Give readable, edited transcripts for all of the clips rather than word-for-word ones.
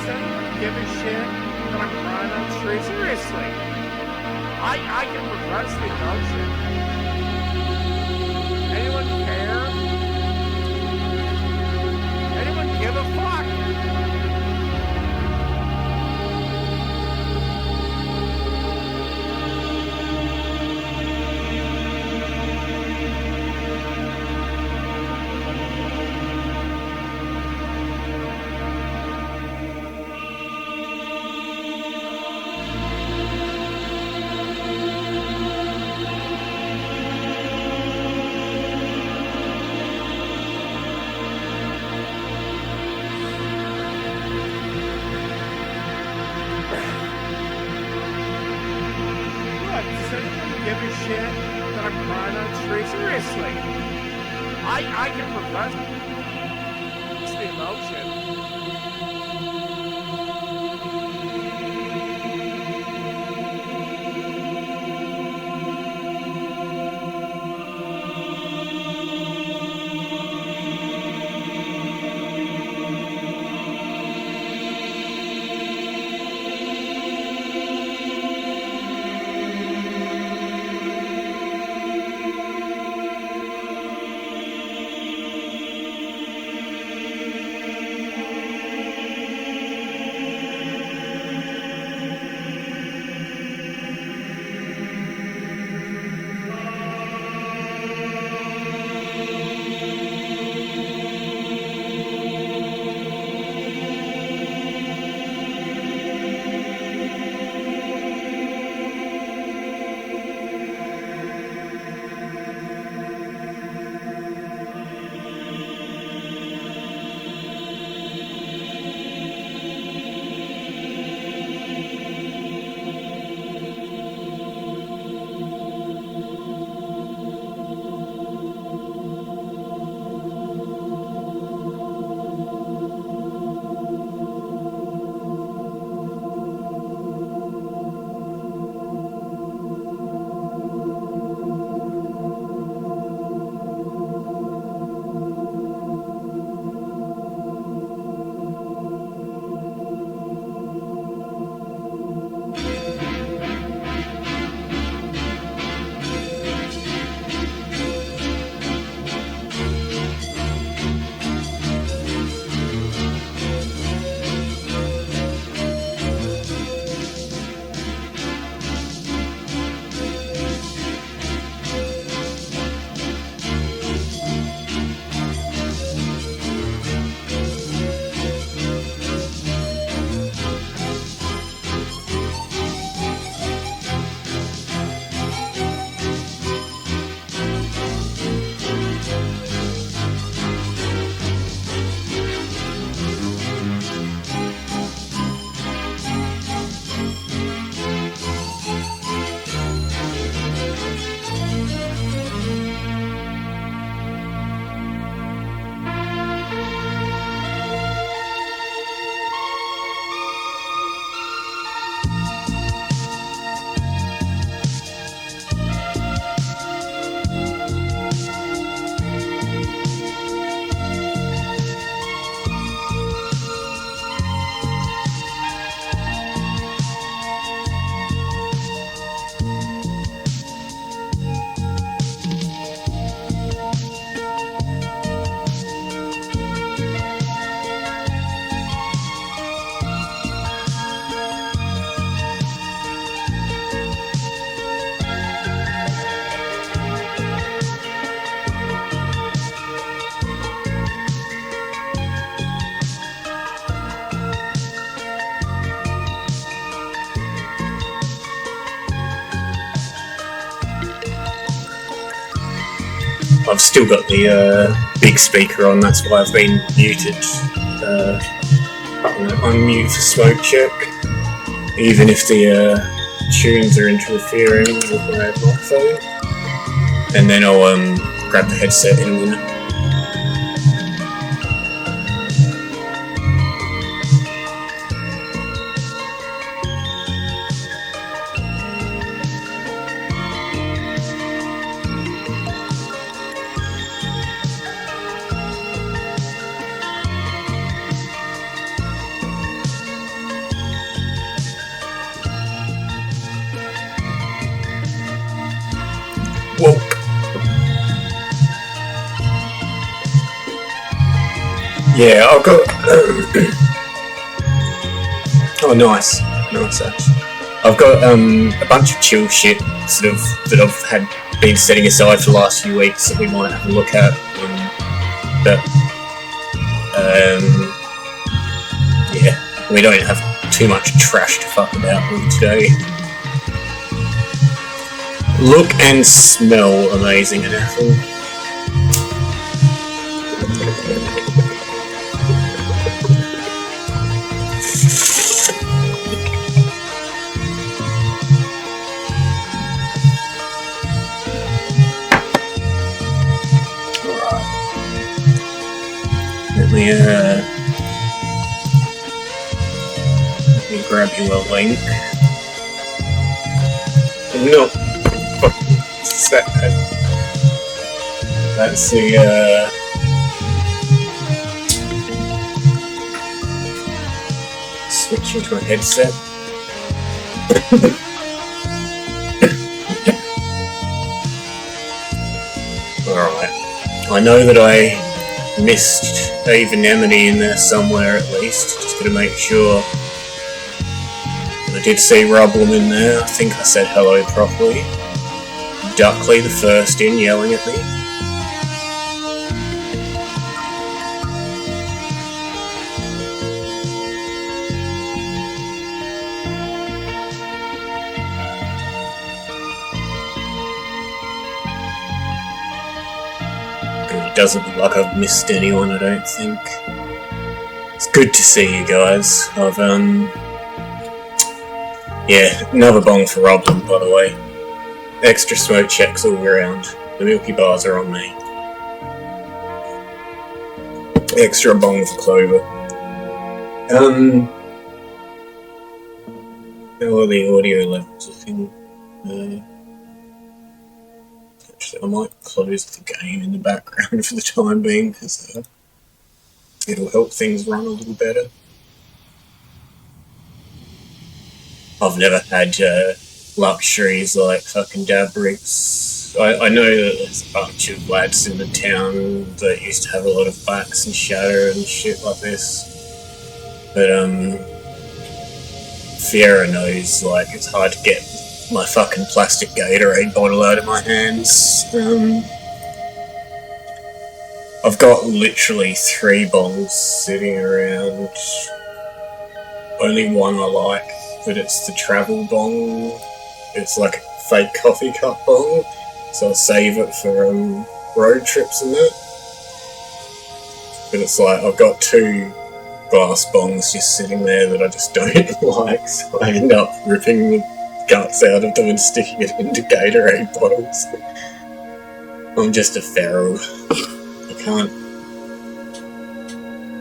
does anyone give a shit that I'm crying on the street? Seriously. I can repress the emotion. Anyone care? Anyone give a fuck? Does anyone give a shit that I'm crying on the street? Seriously. I can repress the emotion. I've still got the big speaker on, that's why I've been muted. On mute for smoke check, even if the tunes are interfering with my microphone. And then I'll grab the headset in a minute. Yeah, I've got. Oh, nice, actually. I've got a bunch of chill shit sort of that I've been setting aside for the last few weeks that we might have a look at. But yeah, we don't have too much trash to fuck about with today. Look and smell amazing an apple. Let me grab you a link. No, that's the switch into a headset. Alright, I know that I missed a Anemone in there somewhere at least, just gotta make sure. I did see Rublum in there, I think I said hello properly. Duckley the first in, yelling at me. It doesn't look like I've missed anyone, I don't think. It's good to see you guys. I've, yeah, another bong for Rublum, by the way. Extra smoke checks all around. The Milky Bars are on me. Extra bong for Clover. How are the audio levels, I think? Actually, I might close the game in the background for the time being, because it'll help things run a little better. I've never had luxuries like fucking dab rigs. I know that there's a bunch of lads in the town that used to have a lot of backs and shatter and shit like this. But Fiera knows, like, it's hard to get my fucking plastic Gatorade bottle out of my hands. I've got literally 3 bongs sitting around. Only one I like, but it's the travel bong. It's like a fake coffee cup bong, so I save it for road trips and that. But it's like, I've got 2 glass bongs just sitting there that I just don't like, so I end up ripping the guts out of them and sticking it into Gatorade bottles. I'm just a feral. I can't.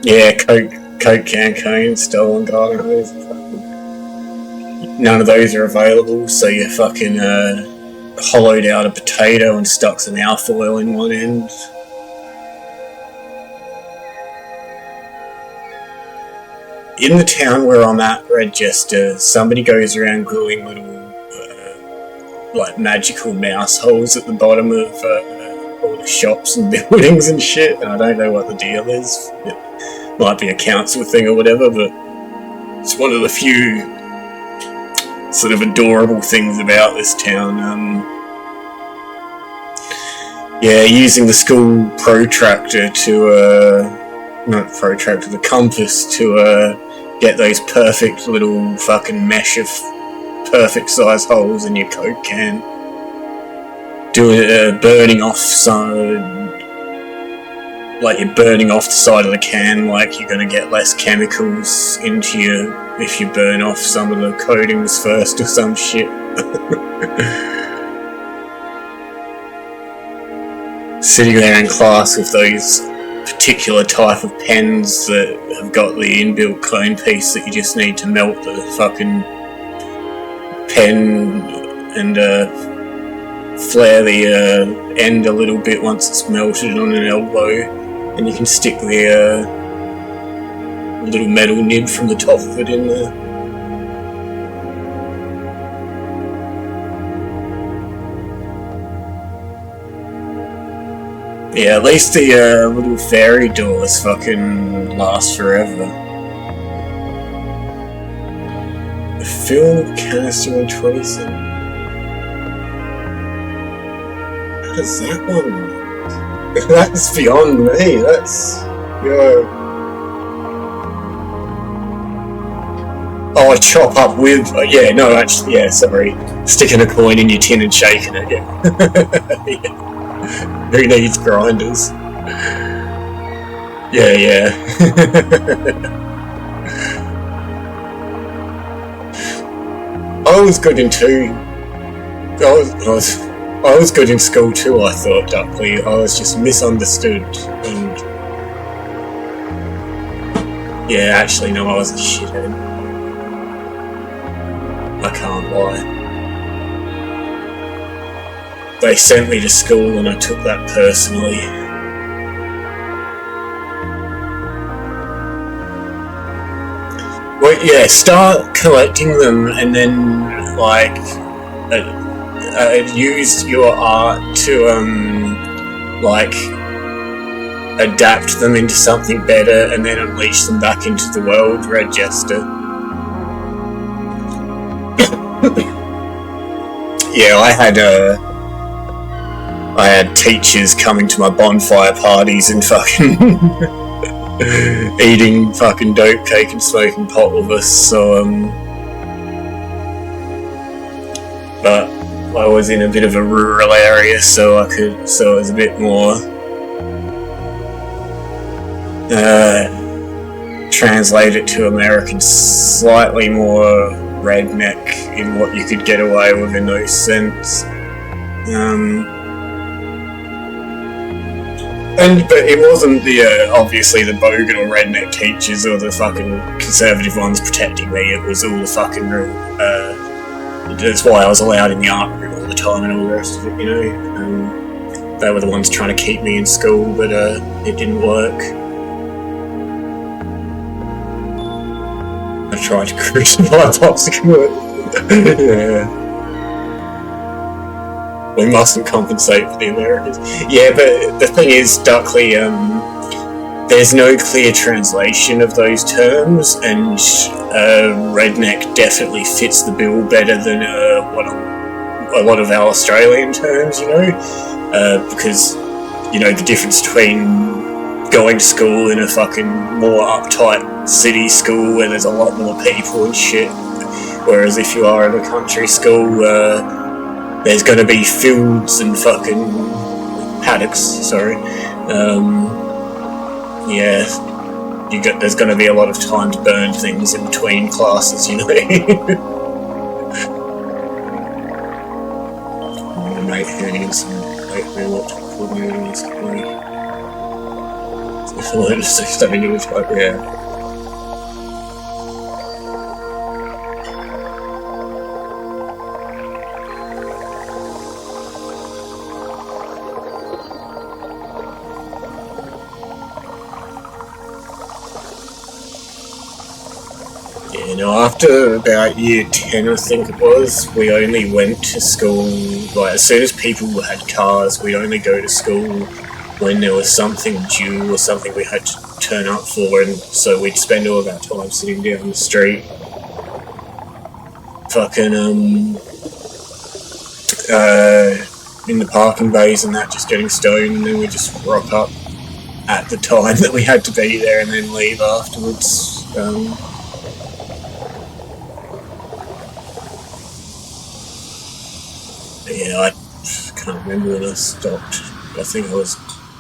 Yeah, Coke can cone, stolen garden. None of those are available, so you fucking hollowed out a potato and stuck some alfoil in one end. In the town where I'm at, Redchester, somebody goes around gluing little like magical mouse holes at the bottom of all the shops and buildings and shit, and I don't know what the deal is. It might be a council thing or whatever, but it's one of the few sort of adorable things about this town. Yeah, using the school protractor to, not protractor, the compass to get those perfect little fucking mesh of perfect size holes in your Coke can. Doing burning off some, like you're burning off the side of the can, like you're gonna get less chemicals into you if you burn off some of the coatings first or some shit. Sitting there in class with those particular type of pens that have got the inbuilt cone piece that you just need to melt the fucking pen and flare the end a little bit once it's melted on an elbow, and you can stick the little metal nib from the top of it in there. Yeah, at least the little fairy doors fucking last forever. Fill canister in 20 seconds. How does that one work? That's beyond me. That's... Yo. Oh, I chop up with... yeah, no, actually, yeah, sorry. Sticking a coin in your tin and shaking it, yeah. Yeah. Who needs grinders? Yeah, yeah. I was good in two. I was good in school too, I thought, Duckley. I was just misunderstood and... Yeah, actually, no, I was a shithead. I can't lie. They sent me to school and I took that personally. Well, yeah, start collecting them and then, like, use your art to, like, adapt them into something better and then unleash them back into the world, Red Jester. Yeah, I had teachers coming to my bonfire parties and fucking eating fucking dope cake and smoking pot with us, so but I was in a bit of a rural area, so it was a bit more translate it to American, slightly more redneck in what you could get away with in those sense. But it wasn't the obviously the bogan or redneck teachers or the fucking conservative ones protecting me. It was all the fucking that's why I was allowed in the art room all the time and all the rest of it, you know. They were the ones trying to keep me in school, but it didn't work. I tried to crucify Popsicle. Yeah. We mustn't compensate for the Americans. Yeah, but the thing is, Duckley, there's no clear translation of those terms, and redneck definitely fits the bill better than what a lot of our Australian terms, you know? Because, you know, the difference between going to school in a fucking more uptight city school where there's a lot more people and shit, whereas if you are in a country school, there's going to be fields and fucking paddocks, sorry. Yeah, there's going to be a lot of time to burn things in between classes, you know. Right hands and right hand up to coordinating this way. Yeah. You know, after about year 10, I think it was, we only went to school, like, as soon as people had cars, we'd only go to school when there was something due or something we had to turn up for, and so we'd spend all of our time sitting down the street, fucking, in the parking bays and that, just getting stoned, and then we'd just rock up at the time that we had to be there and then leave afterwards. Yeah, I can't remember when I stopped. I think I was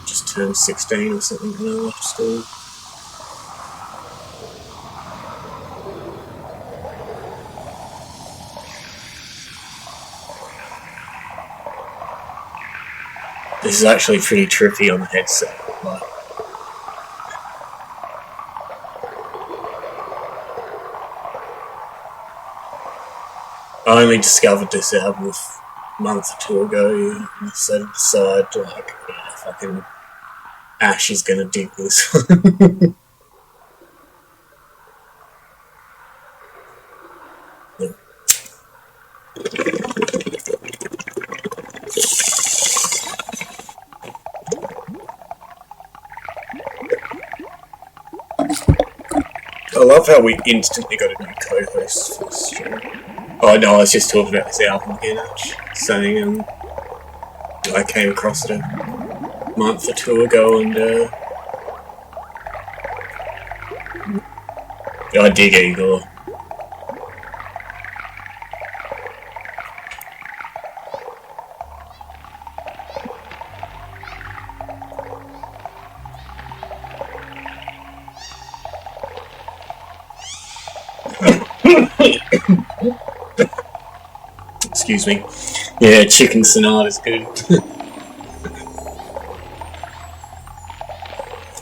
just turned 16 or something when I left school. This is actually pretty trippy on the headset. Like, I only discovered this album a month or two ago. I set it aside, like, yeah, fucking Ash is gonna dig this. I love how we instantly got a new co-host for the stream. Oh no, I was just talking about this album again, saying I came across it a month or two ago, and I dig Igor. Excuse me. Yeah, Chicken Sonata's good.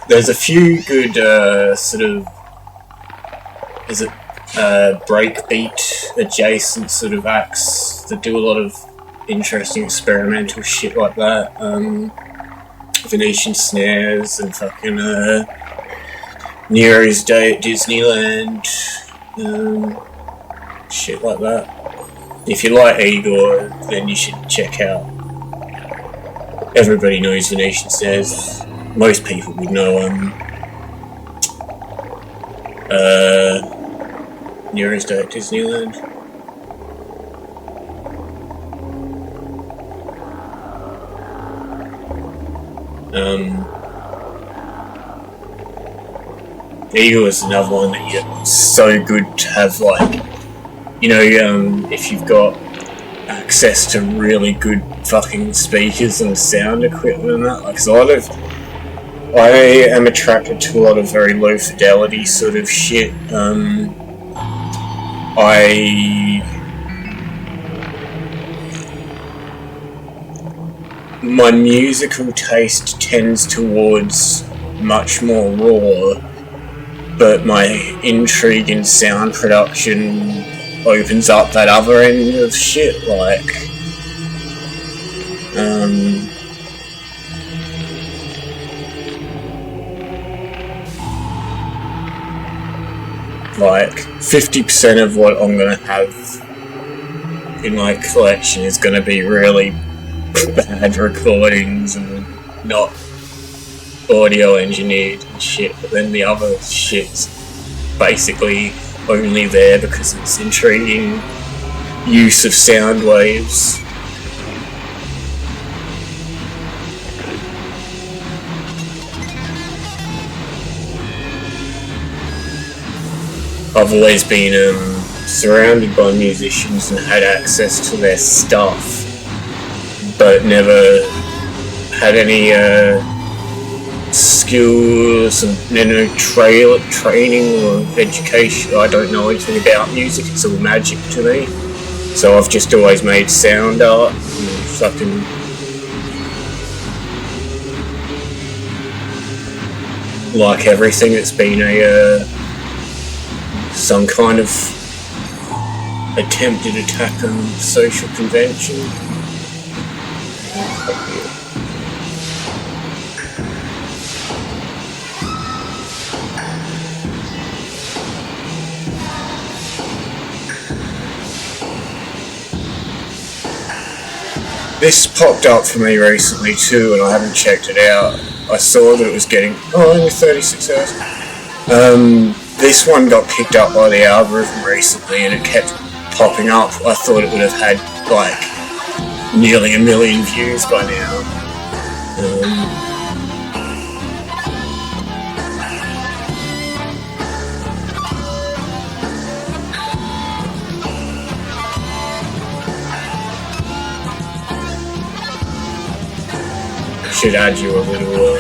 There's a few good sort of breakbeat adjacent sort of acts that do a lot of interesting experimental shit like that. Venetian Snares and fucking Nero's Day at Disneyland. Shit like that. If you like Igor, then you should check out. Everybody knows Venetian Snares. Most people would know Nero's Day at Disneyland. Igor is another one that you're so good to have, like, you know, if you've got access to really good fucking speakers and sound equipment and that, like, 'cause I am attracted to a lot of very low fidelity sort of shit. My musical taste tends towards much more raw, but my intrigue in sound production opens up that other end of shit, like, like 50% of what I'm gonna have in my collection is gonna be really bad recordings and not audio engineered and shit, but then the other shit's basically only there because it's intriguing use of sound waves. I've always been surrounded by musicians and had access to their stuff, but never had any skills and training or education. I don't know anything about music, it's all magic to me. So I've just always made sound art and fucking like everything, it's been a some kind of attempted attack on social convention. This popped up for me recently too, and I haven't checked it out. I saw that it was getting only 36 hours. This one got picked up by the algorithm recently, and it kept popping up. I thought it would have had like nearly 1 million views by now. Should add you a little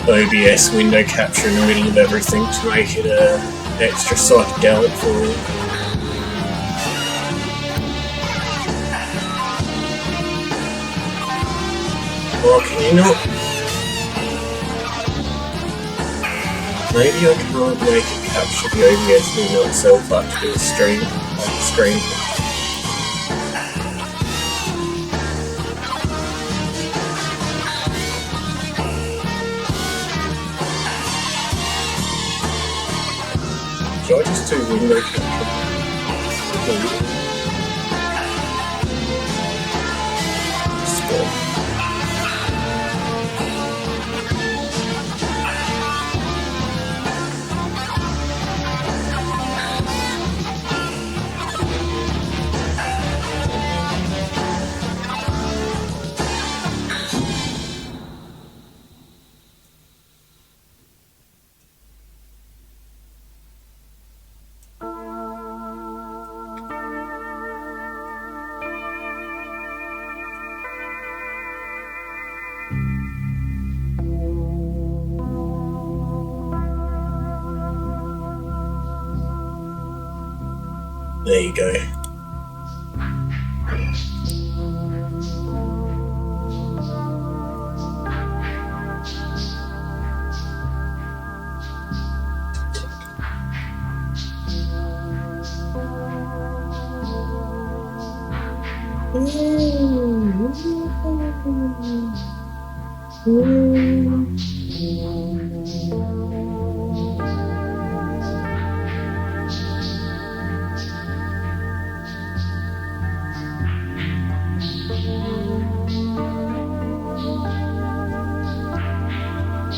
OBS window capture in the middle of everything to make it extra psychedelic for you. Or can you not? Maybe I can't make it capture the OBS window itself up to do a stream, like a screen. Should I just do window capture? Spot. There you go.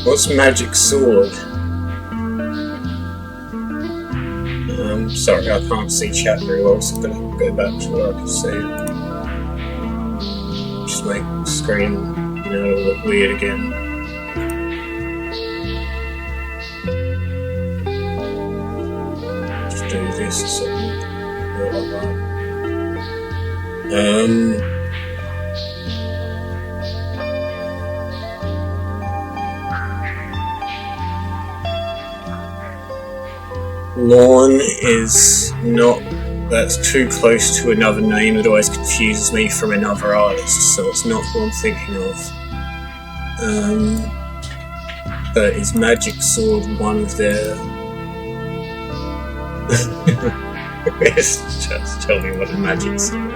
What's magic sword? Sorry, I can't see chat very well, so I'm gonna go back to what I can see. Just make the screen, look weird again. Just do this or something. Like that. Lawn is not, that's too close to another name that always confuses me from another artist, so it's not what I'm thinking of. But is Magic Sword one of their... Just tell me what a Magic Sword.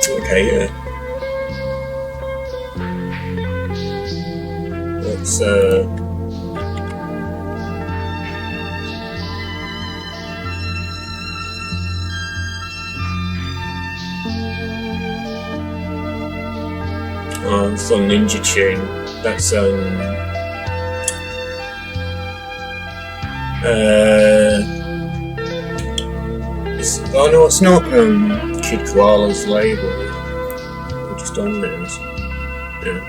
Okay, yeah. Let's oh, it's on Ninja Tune. That's oh no, it's not Kid Koala's label. We're just on theirs. Yeah.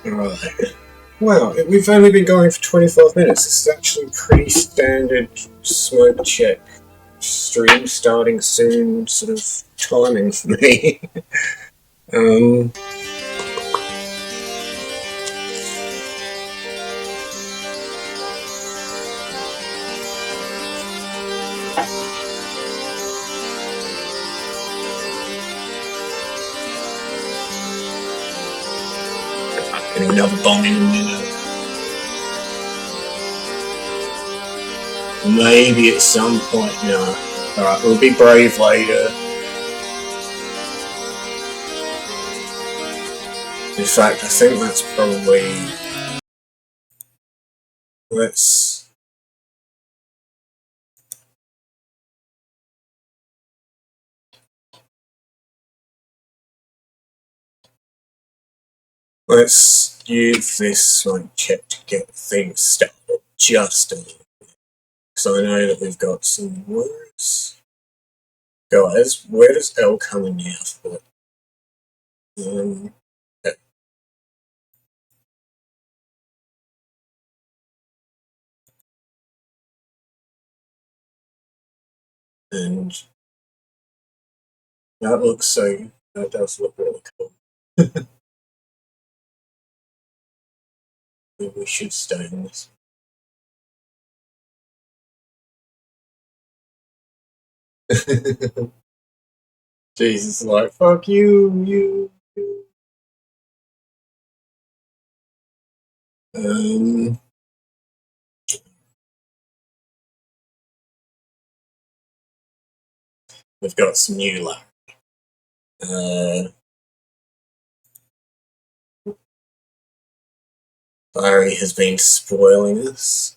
Right. Wow, we've only been going for 25 minutes. This is actually pretty standard smoke check. Stream starting soon sort of timing for me. Getting another bong in a minute. Maybe at some point, no. Alright, we'll be brave later. In fact, I think that's probably... Let's use this one check to get things started just a little bit. So I know that we've got some words. Guys, where does L come in the alphabet? Okay. And that looks so, that does look really cool. Maybe we should stay on this. Jesus, like, fuck you. We've got some new luck. Larry has been spoiling us.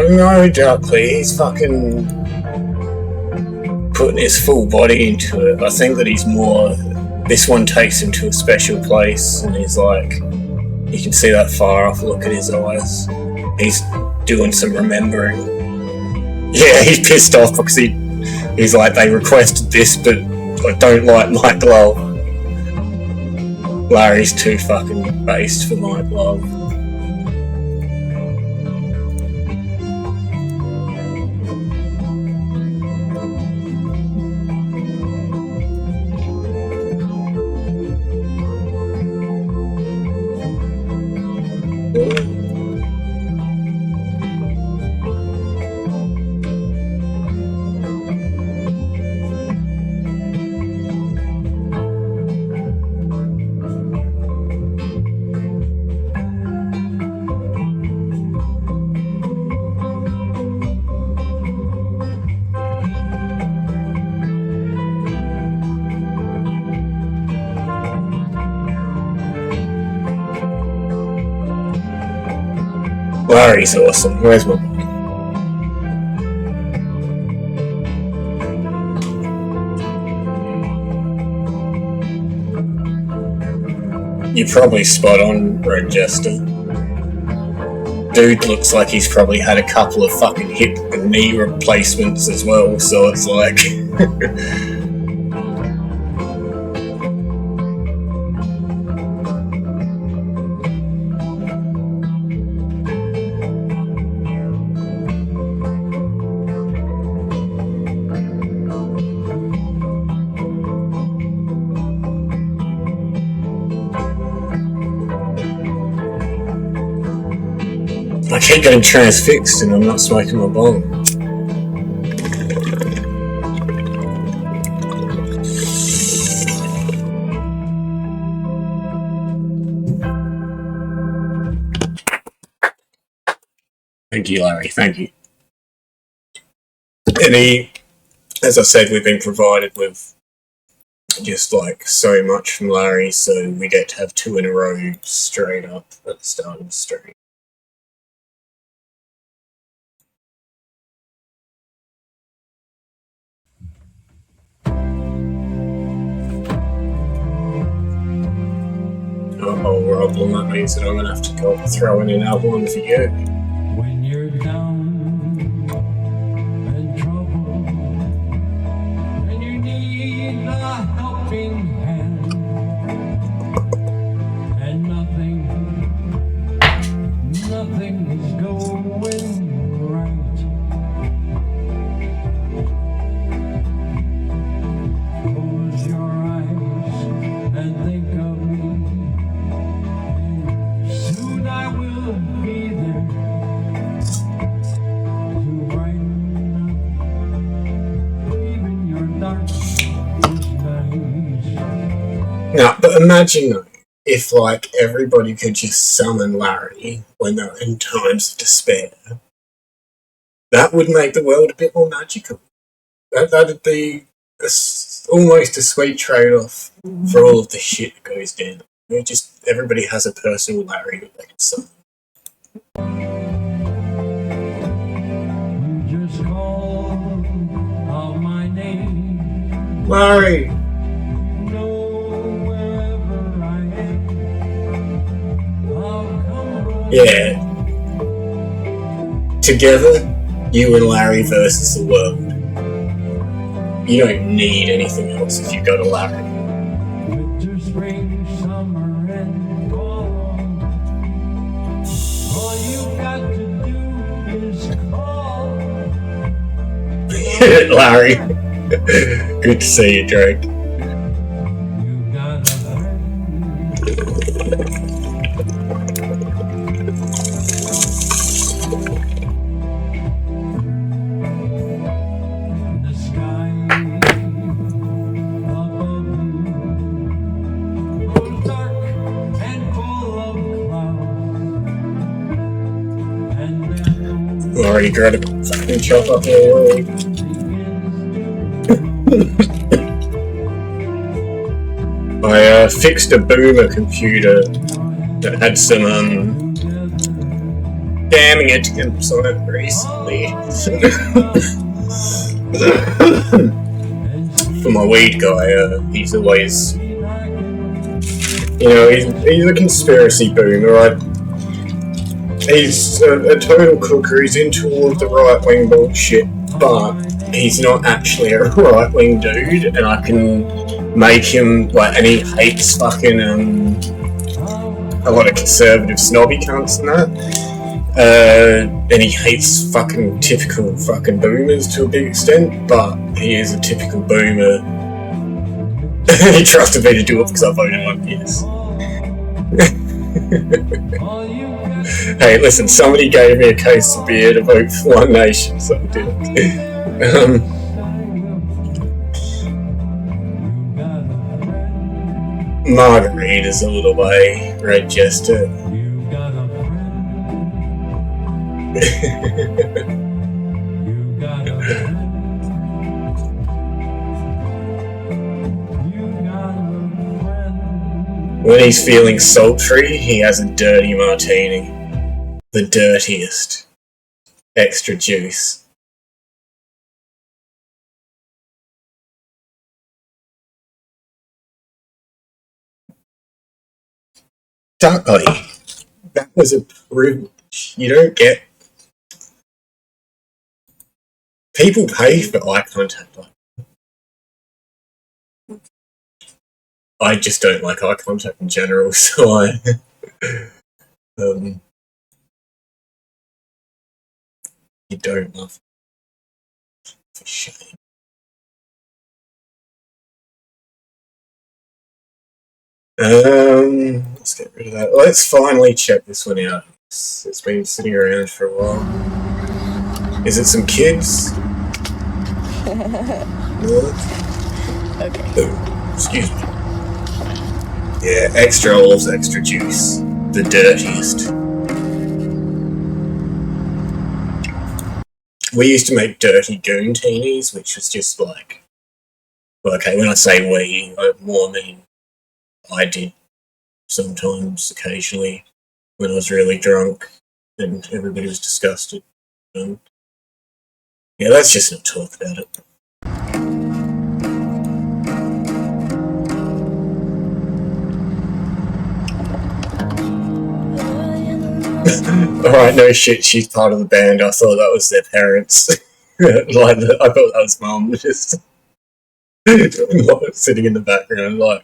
No, Darkly, he's fucking putting his full body into it. I think that he's more. This one takes him to a special place, and he's like, you can see that far off look in his eyes. He's doing some remembering. Yeah, he's pissed off because he's like, they requested this, but I don't like my glove. Larry's too fucking based for my glove. Larry's awesome. Where's my money? You're probably spot on, Red Jester. Dude looks like he's probably had a couple of fucking hip and knee replacements as well, so it's like... I keep getting transfixed and I'm not smoking my bong. Thank you, Larry. Thank you. And as I said, we've been provided with just like so much from Larry, so we get to have 2 in a row straight up at the start of the stream. Oh, Roblin, that means that I'm gonna have to go throw in an album for you. When you're down and trouble and you need a helping hand and nothing is going right. Close your eyes and think of me. Imagine though, if like everybody could just summon Larry when they're in times of despair. That would make the world a bit more magical. That'd be almost a sweet trade-off for all of the shit that goes down. Just everybody has a personal Larry that they can summon. You just call out my name. Larry! You know wherever I am, I'll come rolling. Yeah. Together, you and Larry versus the world. You don't need anything else if you've got a Larry. Winter, spring, summer, and fall. All you got to do is call. Larry. Good to see you, Drake. You got a friend. In the sky above you grows dark and full of clouds, and then Already got a fucking chop up your world. I fixed a boomer computer that had some damning attempts on it recently. For my weed guy, he's always, he's a conspiracy boomer, right? He's a total cooker, he's into all of the right-wing bullshit, but he's not actually a right-wing dude, and I can make him, and he hates fucking, a lot of conservative snobby cunts and that. And he hates fucking typical fucking boomers to a big extent, but he is a typical boomer. He trusted me to do it because I voted on yes. Hey, listen, somebody gave me a case of beer to vote for One Nation, so I did it. Margarita's a little way, Red Jester. you got a friend. You got a friend. You got a friend. When he's feeling sultry, he has a dirty martini. The dirtiest. Extra juice. Dudley, that was a privilege. You don't get... People pay for eye contact. I just don't like eye contact in general, so I... you don't love it. For shame. Let's get rid of that. Let's finally check this one out. It's been sitting around for a while. Is it some kids? Okay. Oh, excuse me. Yeah, extra olives, extra juice. The dirtiest. We used to make dirty goon-teenies, which was just like... Well, okay, when I say we, I more mean I did sometimes, occasionally, when I was really drunk and everybody was disgusted. Yeah, let's just not talk about it. Alright, no shit, she's part of the band. I thought that was their parents. I thought that was mum, just sitting in the background, like.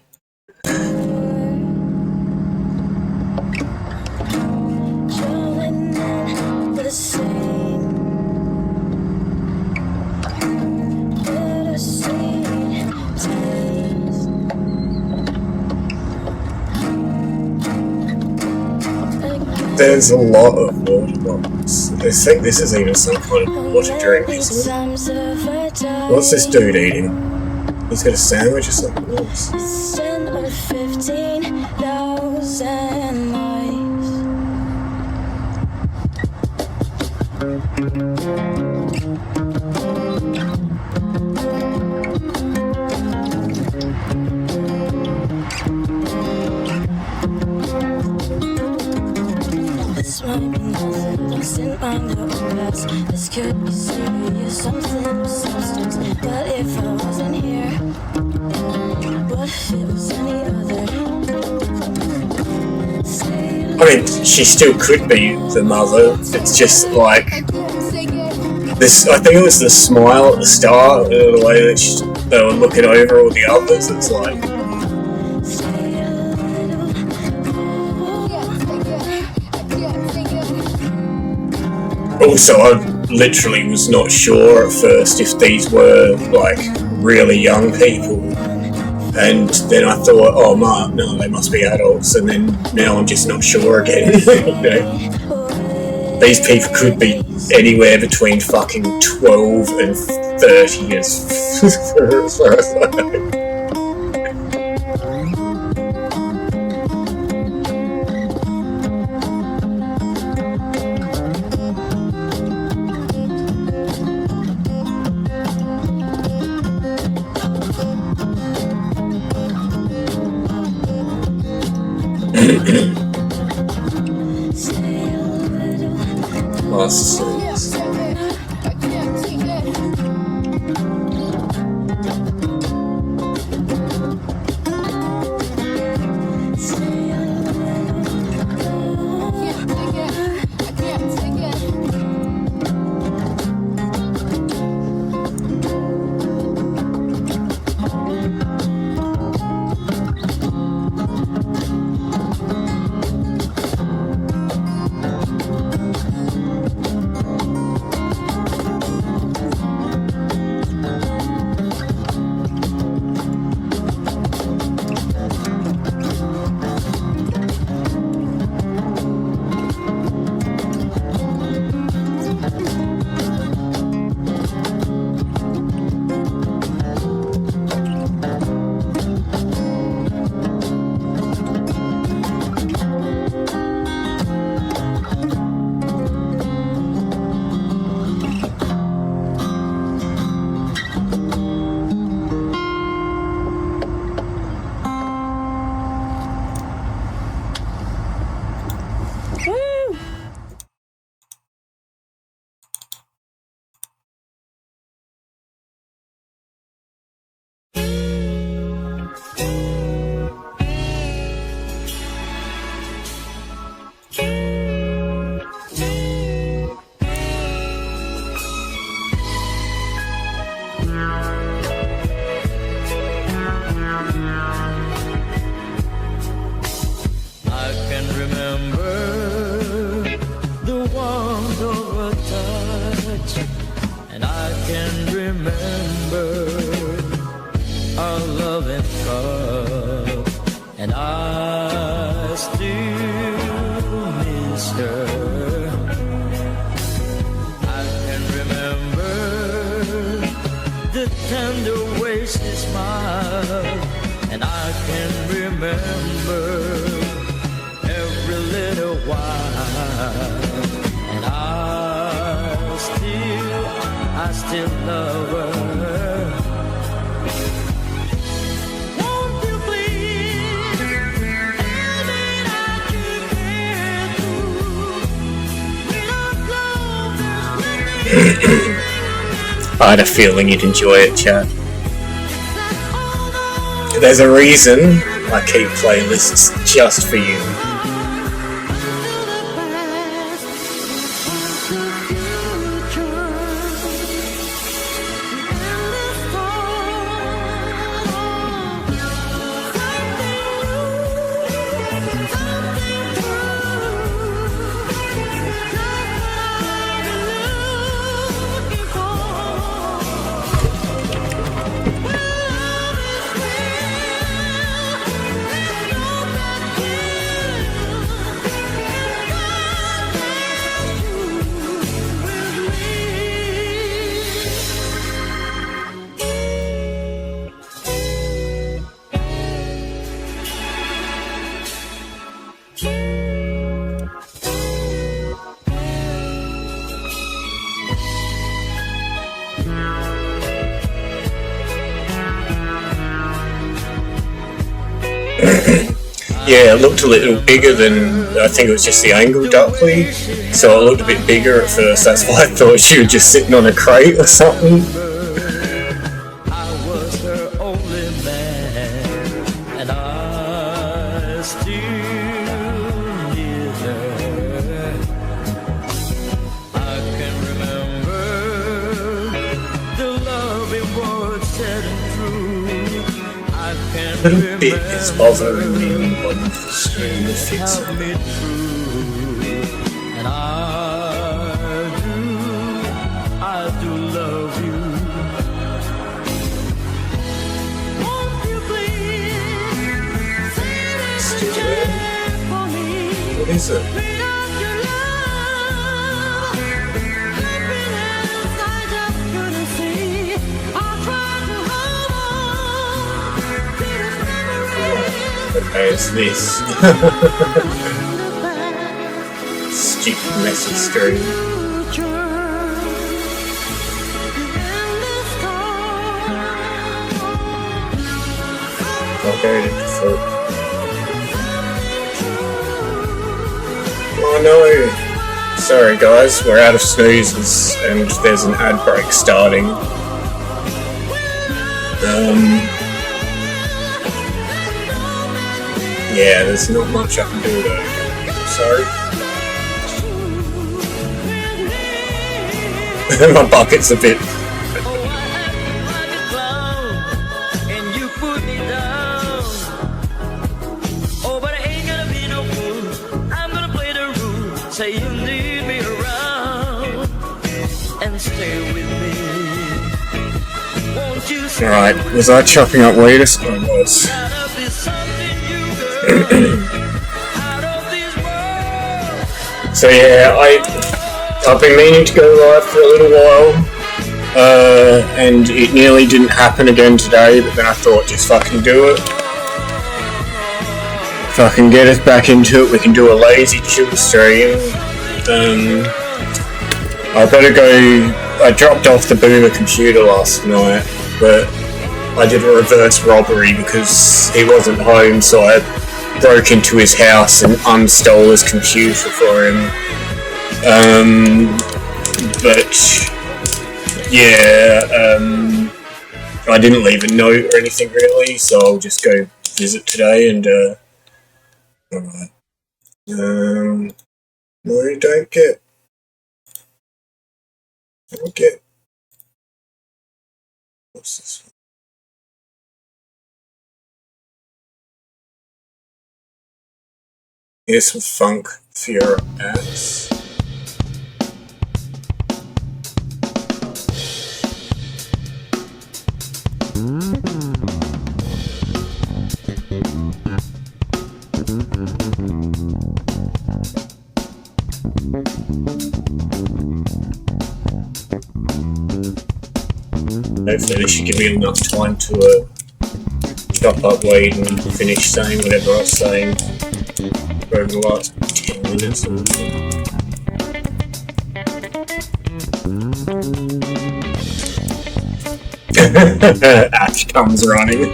There's a lot of water bottles. I think this is even some kind of water drink, isn't it? What's this dude eating? He's got a sandwich or something else. lies and lies. This might be nothing, lost in mind of the past. This could be serious, something of substance. But if I wasn't here, what if it was any other? I mean, she still could be the mother. It's just like this. I think it was the smile at the start, the way that they were looking over all the others. It's like, also, I literally was not sure at first if these were like really young people. And then I thought, oh no, they must be adults. And then now I'm just not sure again. You know? These people could be anywhere between fucking 12 and 30 as far as I know. Last six. And I still miss her. I can remember the tender way she smiled, and I can remember every little while. And I still love her. I had a feeling you'd enjoy it, chat. There's a reason I keep playlists just for you. Yeah, it looked a little bigger than, I think it was just the angle duckweed, so it looked a bit bigger at first. That's why I thought she was just sitting on a crate or something. I was her only man, and I still need her. I can remember the loving words said and true. I can A little bit is bothering me on the screen to fix help it. me true, and I do love you. Won't you please say that you care for me? What is it? Without your love, happiness I just couldn't see. I'll try to hold on to this memory. Okay, it's this. Stupid messy screen. I'll go to default. Oh no! Sorry guys, we're out of snoozes and there's an ad break starting. Yeah, there's not much I can do though. Sorry. My bucket's a bit. Say you need me around and stay with me. Won't you stay Alright, was I chopping up weed? I was. out of this something you girl, out of this world. So yeah, I've been meaning to go live for a little while, and it nearly didn't happen again today, but then I thought just fucking do it. Fucking get us back into it, we can do a lazy chill stream. I better go. I dropped off the Boomer computer last night, but I did a reverse robbery because he wasn't home, so I broke into his house and unstole his computer for him. But yeah, I didn't leave a note or anything really, so I'll just go visit today and alright. No, you don't get. I'll get. What's this one? Here's some funk for your ass. Hopefully this should give me enough time to chop up weed and finish saying whatever I was saying for over the last 10 minutes or something. Ash comes running.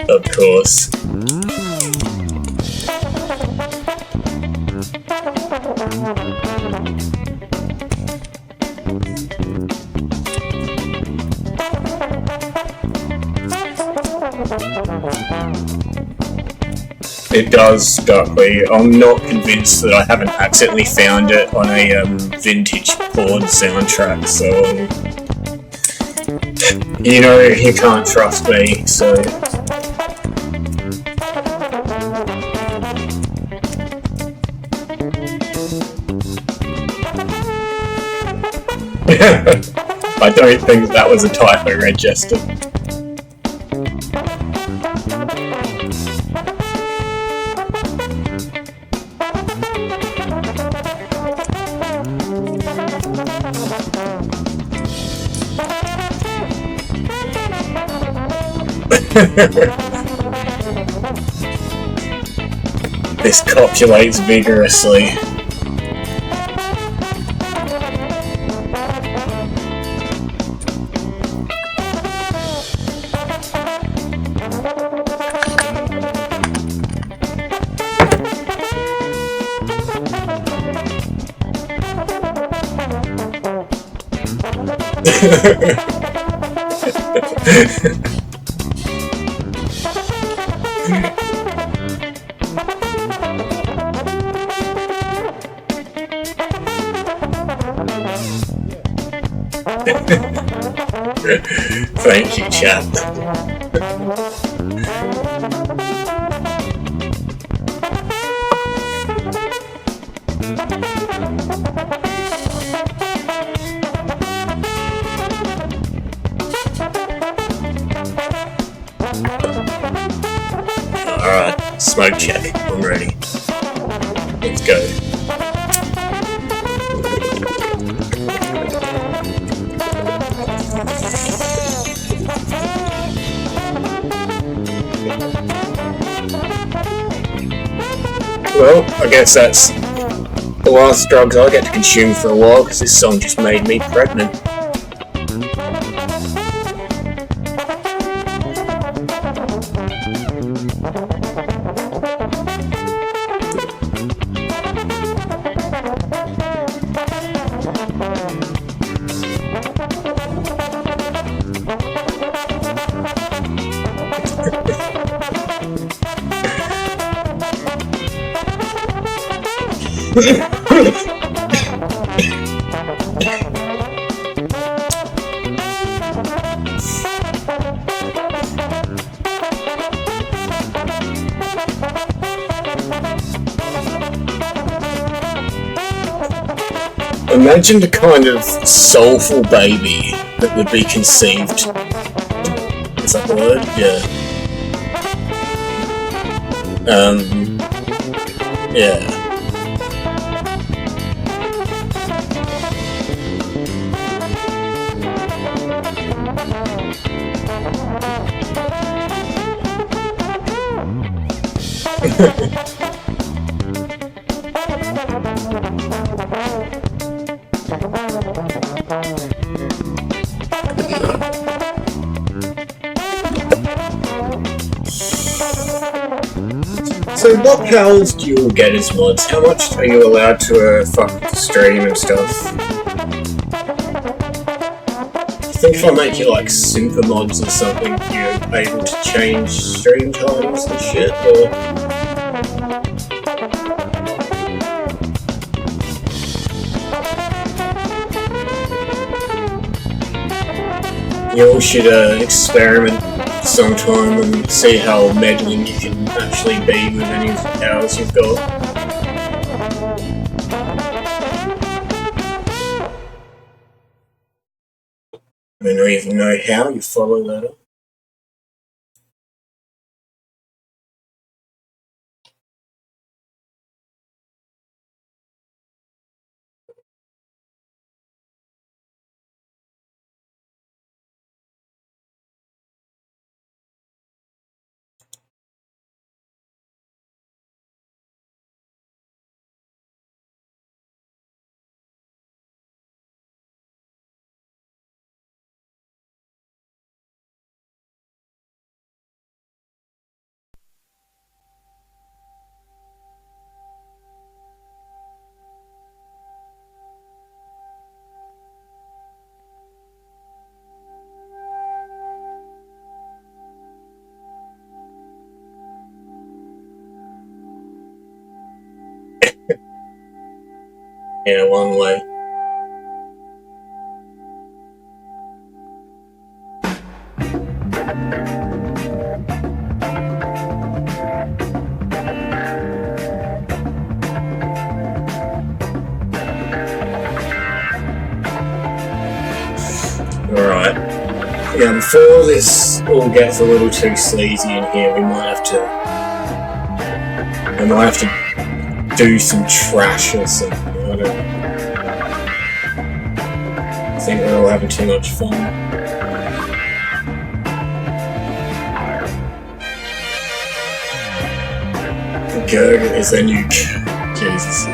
Of course. It does, Duckley. I'm not convinced that I haven't accidentally found it on a vintage porn soundtrack, so you know you can't trust me, so I don't think that was a typo, Red Jester. This copulates vigorously. Thank you, chap. Alright, smoke check. I'm ready. Let's go. Well, I guess that's the last drugs I get to consume for a while, because this song just made me pregnant. Imagine the kind of soulful baby that would be conceived. Is that the word? Yeah. Yeah. So what powers do you all get as mods? How much are you allowed to stream and stuff? I think if I make you like super mods or something, you're able to change stream times and shit, or... You all should experiment sometime and see how meddling you can actually be with any of the powers you've got. I don't even know how you follow that up. Yeah, one way. Alright. Yeah, before this all gets a little too sleazy in here, we might have to do some trash or something. I think we're all having too much fun. Gurg is a nuke. Jesus.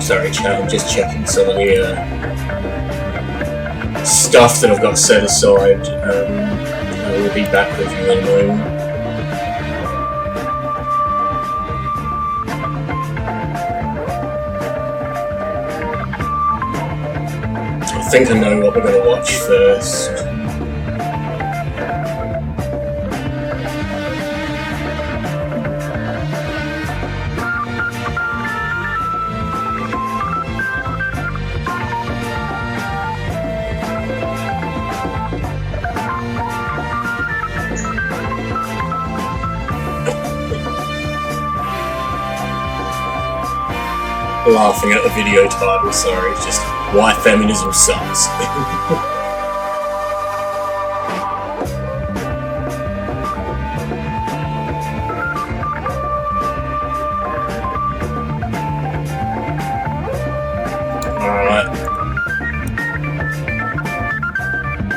Sorry, chat, I'm just checking some of the stuff that I've got set aside. I will be back with you in a moment. I think I know what we're going to watch first. Laughing at the video title, sorry, it's just why feminism sucks.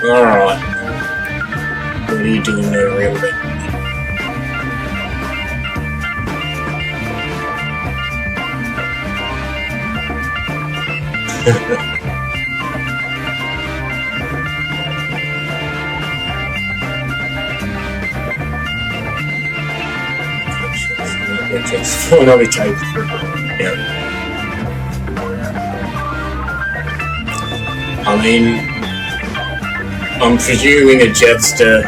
Alright. What are you doing there, really? Another tape. Yeah. I mean, I'm presuming a jester,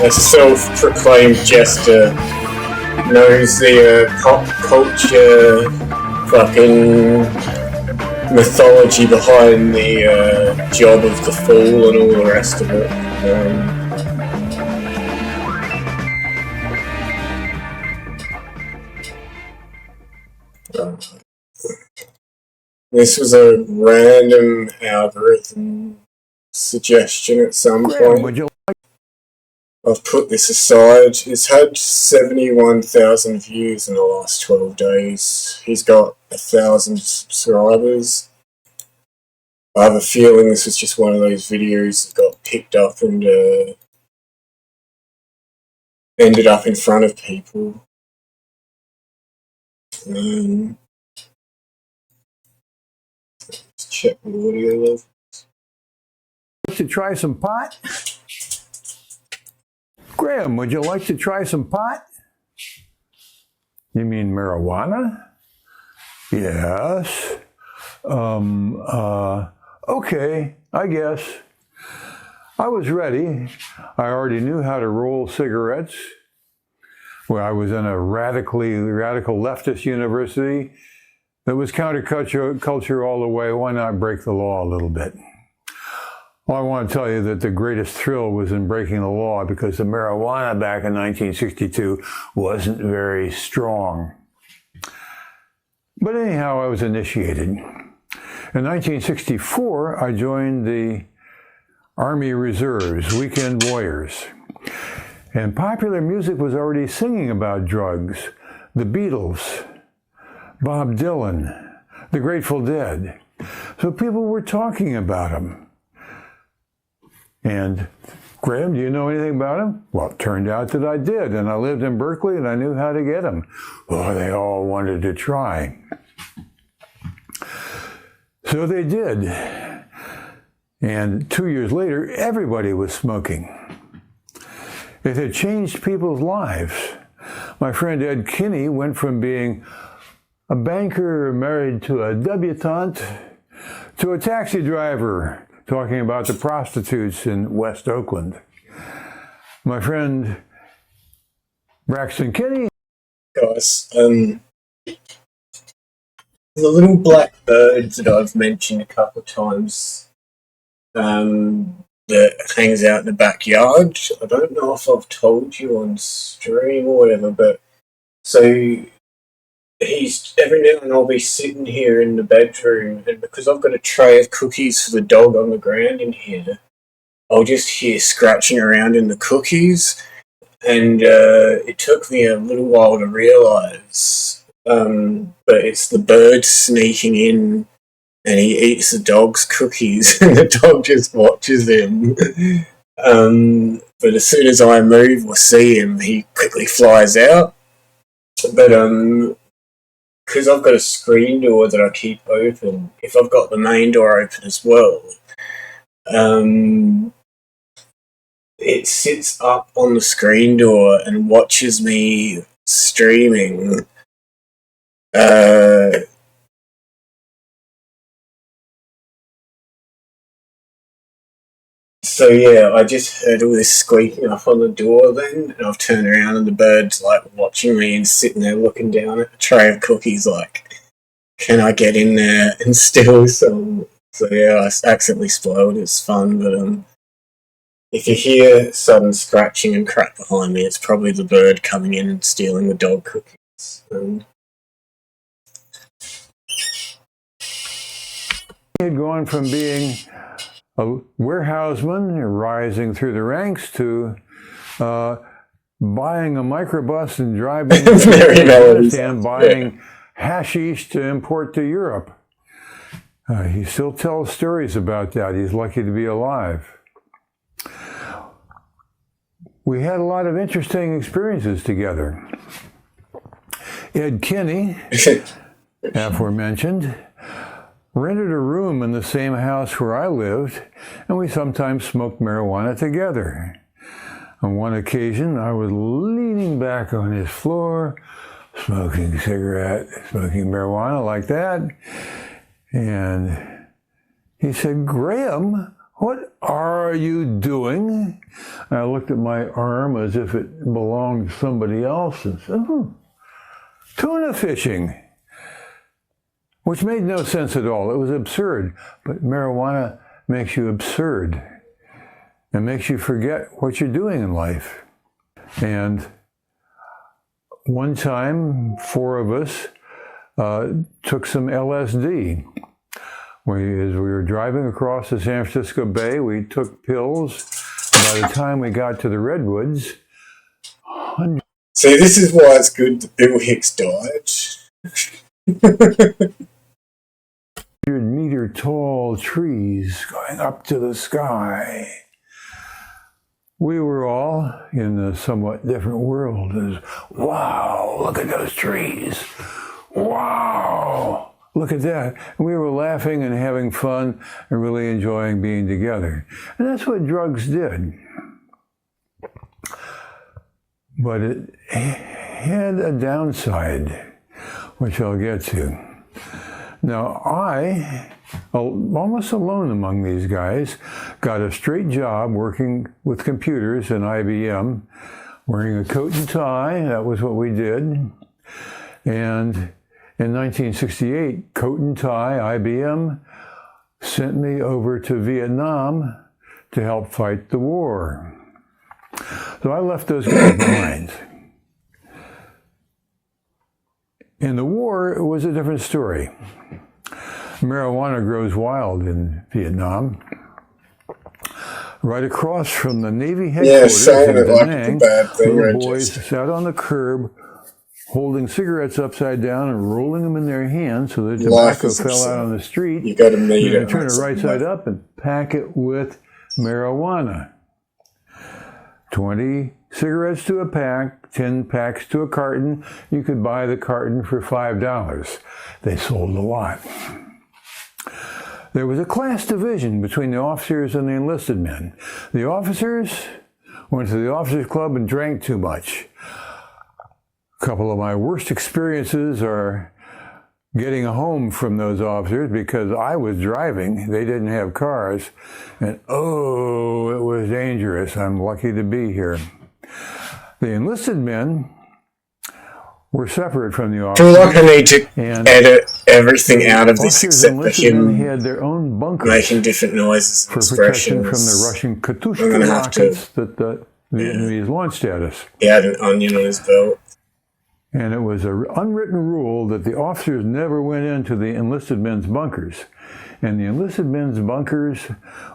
a self-proclaimed jester, knows the pop culture fucking mythology behind the job of the Fool and all the rest of it. This was a random algorithm suggestion at some point. I've put this aside. It's had 71,000 views in the last 12 days. He's got 1,000 subscribers. I have a feeling this was just one of those videos that got picked up and ended up in front of people. Let's check the audio level. To try some pot? Graham, would you like to try some pot? You mean marijuana? Yes. Okay, I guess. I was ready. I already knew how to roll cigarettes. Well, I was in a radical leftist university that was counterculture all the way. Why not break the law a little bit? Well, I want to tell you that the greatest thrill was in breaking the law because the marijuana back in 1962 wasn't very strong. But anyhow, I was initiated. In 1964, I joined the Army Reserves, Weekend Warriors. And popular music was already singing about drugs. The Beatles, Bob Dylan, the Grateful Dead. So people were talking about them. And, Graham, do you know anything about him? Well, it turned out that I did, and I lived in Berkeley, and I knew how to get him. Oh, they all wanted to try. So they did. And 2 years later, everybody was smoking. It had changed people's lives. My friend Ed Kinney went from being a banker married to a debutante to a taxi driver talking about the prostitutes in West Oakland. My friend Braxton Kinney. Guys, the little black bird that I've mentioned a couple of times, that hangs out in the backyard. I don't know if I've told you on stream or whatever, but so he's every now and I'll be sitting here in the bedroom, and because I've got a tray of cookies for the dog on the ground in here, I'll just hear scratching around in the cookies, and it took me a little while to realise, but it's the bird sneaking in, and he eats the dog's cookies, and the dog just watches him. But as soon as I move or see him, he quickly flies out. But because I've got a screen door that I keep open, if I've got the main door open as well, it sits up on the screen door and watches me streaming. So yeah, I just heard all this squeaking up on the door then, and I've turned around and the bird's like watching me and sitting there looking down at a tray of cookies like, can I get in there and steal some? So yeah, I accidentally spoiled it's fun, but if you hear sudden scratching and crap behind me, it's probably the bird coming in and stealing the dog cookies. He had gone from being a warehouseman rising through the ranks to buying a microbus and driving and buying hashish to import to Europe. He still tells stories about that. He's lucky to be alive. We had a lot of interesting experiences together. Ed Kinney, aforementioned, rented a room in the same house where I lived, and we sometimes smoked marijuana together. On one occasion, I was leaning back on his floor, smoking a cigarette, smoking marijuana like that, and he said, "Graham, what are you doing?" And I looked at my arm as if it belonged to somebody else and said, "Oh, tuna fishing." Which made no sense at all. It was absurd. But marijuana makes you absurd. It makes you forget what you're doing in life. And one time, 4 of us took some LSD. As we were driving across the San Francisco Bay, we took pills. By the time we got to the Redwoods, See, this is why it's good that Bill Hicks died. 100-meter tall trees going up to the sky. We were all in a somewhat different world. As, wow, look at those trees. Wow, look at that. And we were laughing and having fun and really enjoying being together. And that's what drugs did. But it had a downside, which I'll get to. Now, I, almost alone among these guys, got a straight job working with computers in IBM, wearing a coat and tie. That was what we did. And in 1968, coat and tie, IBM sent me over to Vietnam to help fight the war. So I left those guys behind. In the war, it was a different story. Marijuana grows wild in Vietnam. Right across from the Navy headquarters in Da Nang, little boys sat on the curb holding cigarettes upside down and rolling them in their hands so the tobacco fell out on the street. You got to meet it. Turn it right side up and pack it with marijuana. 20 cigarettes to a pack, 10 packs to a carton. You could buy the carton for $5. They sold a lot. There was a class division between the officers and the enlisted men. The officers went to the officers' club and drank too much. A couple of my worst experiences are getting home from those officers because I was driving. They didn't have cars. And oh, it was dangerous. I'm lucky to be here. The enlisted men were separate from the I feel like I officers, need to and edit everything out of this officers except for enlisted men him had their own bunkers making different noises and for protection from the expressions. Russian I'm Katyusha gonna have to- rockets that the Vietnamese launched at us. He had an onion on his belt. And it was an unwritten rule that the officers never went into the enlisted men's bunkers. And the enlisted men's bunkers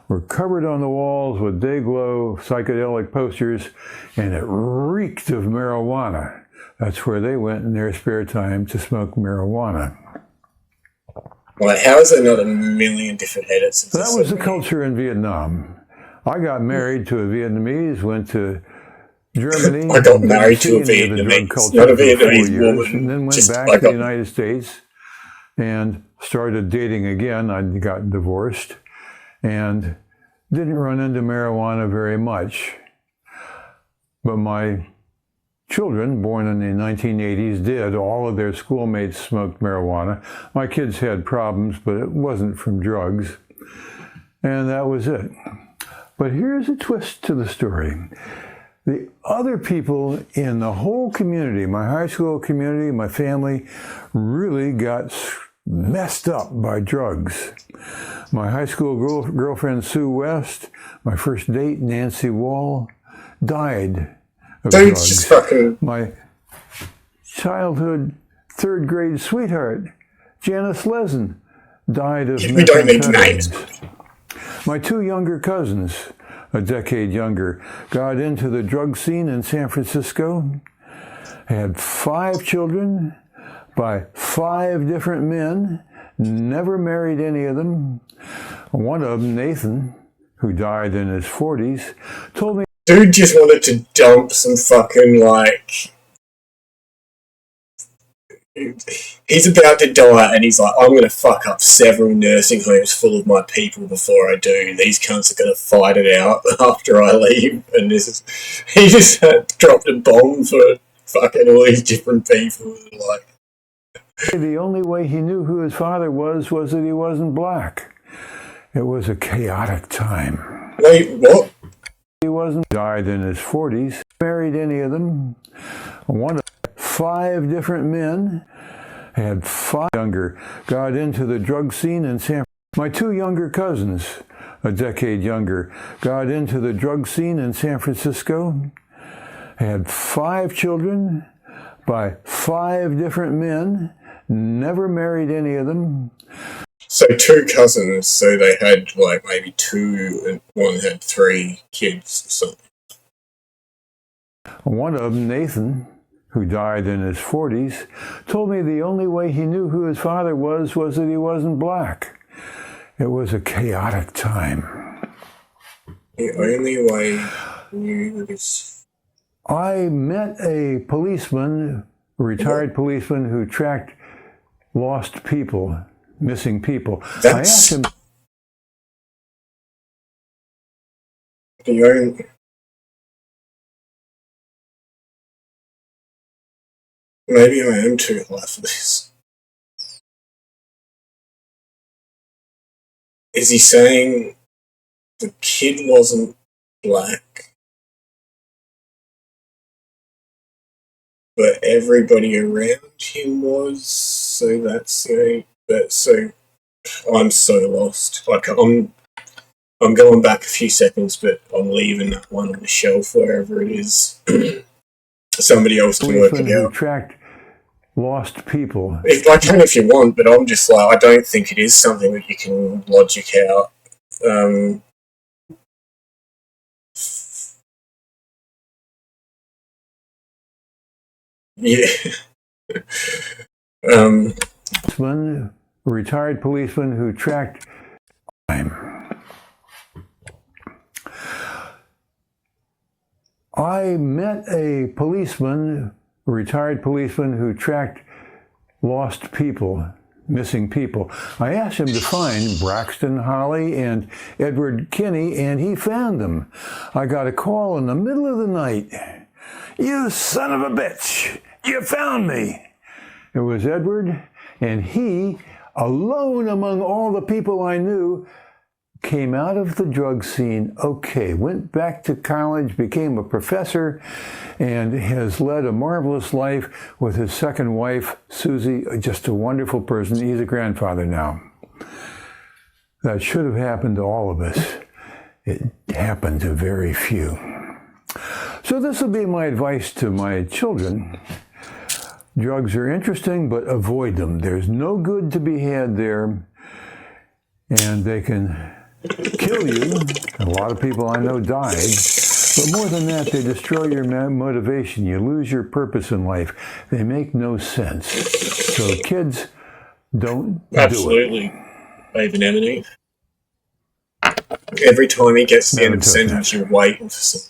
were covered on the walls with day-glow psychedelic posters, and it reeked of marijuana. That's where they went in their spare time to smoke marijuana. Like, how is there not a million different edits of So this? that was the culture in Vietnam. I got married to a Vietnamese, went to Germany. I got married didn't to a see any of the drug Vietnamese, culture not a for 4 Vietnamese years, woman, and then went just back like to the a- United States and started dating again. I'd gotten divorced and didn't run into marijuana very much. But my children, born in the 1980s, did. All of their schoolmates smoked marijuana. My kids had problems, but it wasn't from drugs. And that was it. But here's a twist to the story. The other people in the whole community, my high school community, my family, really got messed up by drugs. My high school girlfriend, Sue West, my first date, Nancy Wall, died of Dude, drugs. just fucking... My childhood third grade sweetheart, Janice Lesin, died of We don't need names. methamphetamines. My 2 younger cousins, a decade younger, got into the drug scene in San Francisco, had 5 children by 5 different men, never married any of them. One of them, Nathan, who died in his 40s, told me Dude just wanted to dump some fucking, like... He's about to die, and he's like, I'm going to fuck up several nursing homes full of my people before I do. These cunts are going to fight it out after I leave. And this is... He just dropped a bomb for fucking all these different people. Like, the only way he knew who his father was that he wasn't black. It was a chaotic time. wait, what? He wasn't, died in his 40s, married any of them. One of 5 different men, had 5 younger, got into the drug scene in San Francisco. My 2 younger cousins, a decade younger, got into the drug scene in San Francisco, had 5 children by 5 different men, never married any of them. So 2 cousins, so they had, like, maybe 2, and one had 3 kids or something. One of them, Nathan, who died in his 40s, told me the only way he knew who his father was that he wasn't black. It was a chaotic time. The only way you knew this... I met a policeman, a retired policeman, who tracked lost people, missing people. I asked him... The only... Maybe I am too high for this. Is he saying the kid wasn't black, but everybody around him was? So that's so I'm so lost. Like I'm going back a few seconds, but I'm leaving that one on the shelf wherever it is. Somebody else can work it who out. tracked lost people. I can if you want, but I'm just like, I don't think it is something that you can logic out. Yeah. A retired policeman who tracked crime. I met a policeman, a retired policeman who tracked lost people, missing people. I asked him to find Braxton Holly and Edward Kinney, and he found them. I got a call in the middle of the night. "You son of a bitch, you found me." It was Edward, and he, alone among all the people I knew, came out of the drug scene okay, went back to college, became a professor, and has led a marvelous life with his second wife, Susie, just a wonderful person. He's a grandfather now. That should have happened to all of us. It happened to very few. So this will be my advice to my children. Drugs are interesting, but avoid them. There's no good to be had there, and they can kill you. A lot of people I know died. But more than that, they destroy your motivation. You lose your purpose in life. They make no sense. So kids, don't Absolutely. Babe and Emily. Every time he gets to the end of the sentence, you're waiting for something.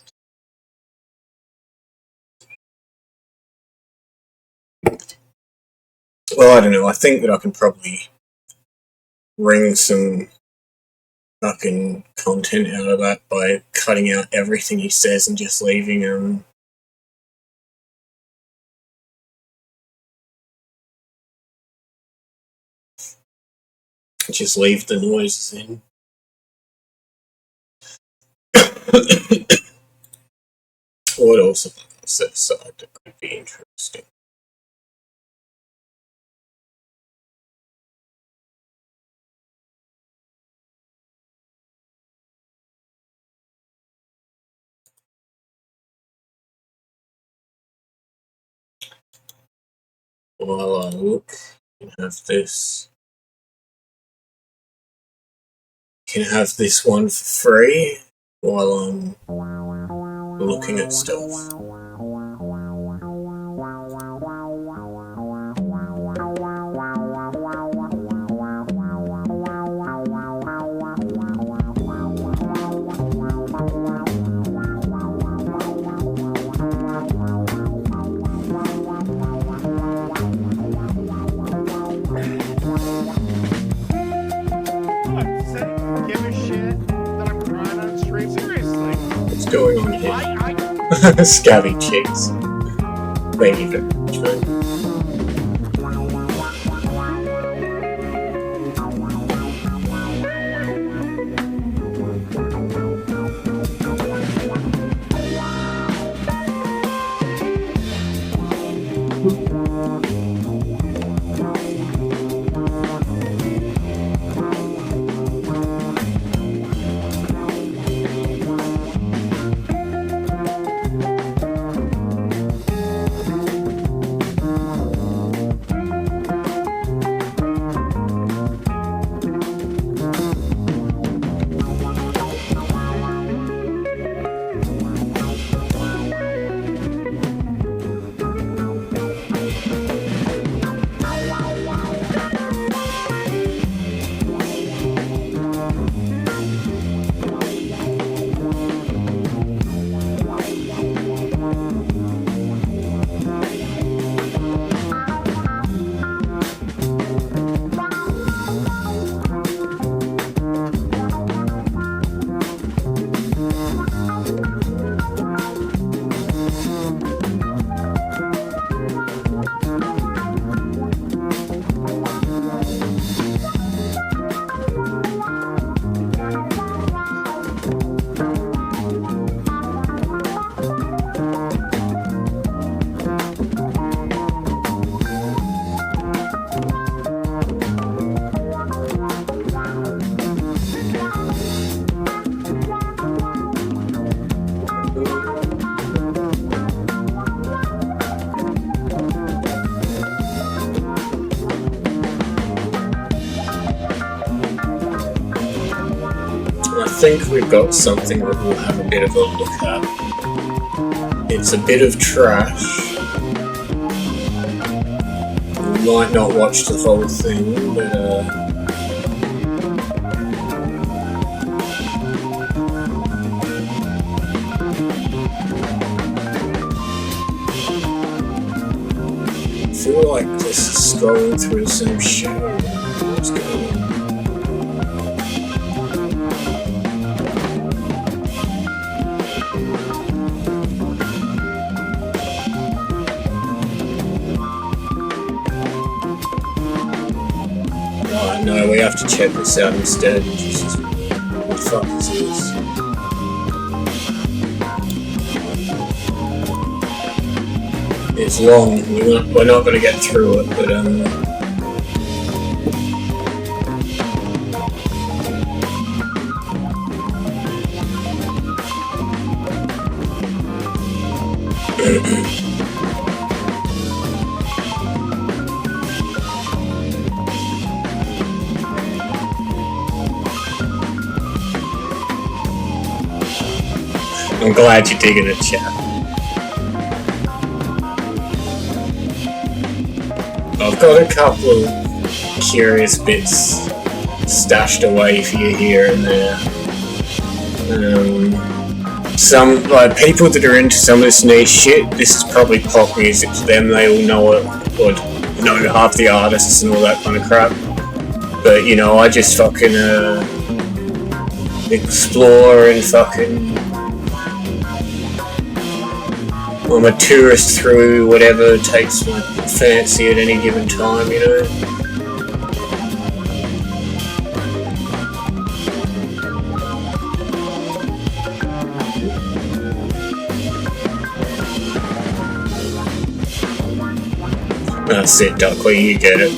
Well, I don't know. I think that I can probably wring some fucking content out of that by cutting out everything he says and just leaving just leave the noises in. What else have I set aside that could be interesting? While I look, you can have this. You can have this one for free while I'm looking at stuff. Give a shit that I'm crying on the street. Seriously. What's going on here? Scabby chicks. Thank you very much, man. I think we've got something that we'll have a bit of a look at. It's a bit of trash. We might not watch the whole thing, but I feel like this is scrolling through some shit. What's going on? No, we have to check this out instead. fuck is this? It's long. We're not going to get through it, but I'm glad you're digging it, chat. I've got a couple of curious bits stashed away for you here and there. Some, like, people that are into some of this niche shit, this is probably pop music to them, they all know it, or know half the artists and all that kind of crap. But, you know, I just fucking, explore and fucking... I'm a tourist through whatever takes my fancy at any given time, you know? That's it, Duckley, you get it.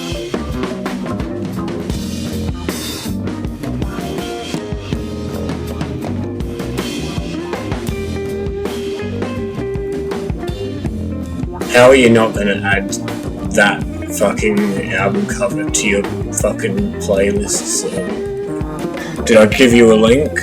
How are you not gonna add that fucking album cover to your fucking playlists? Did I give you a link?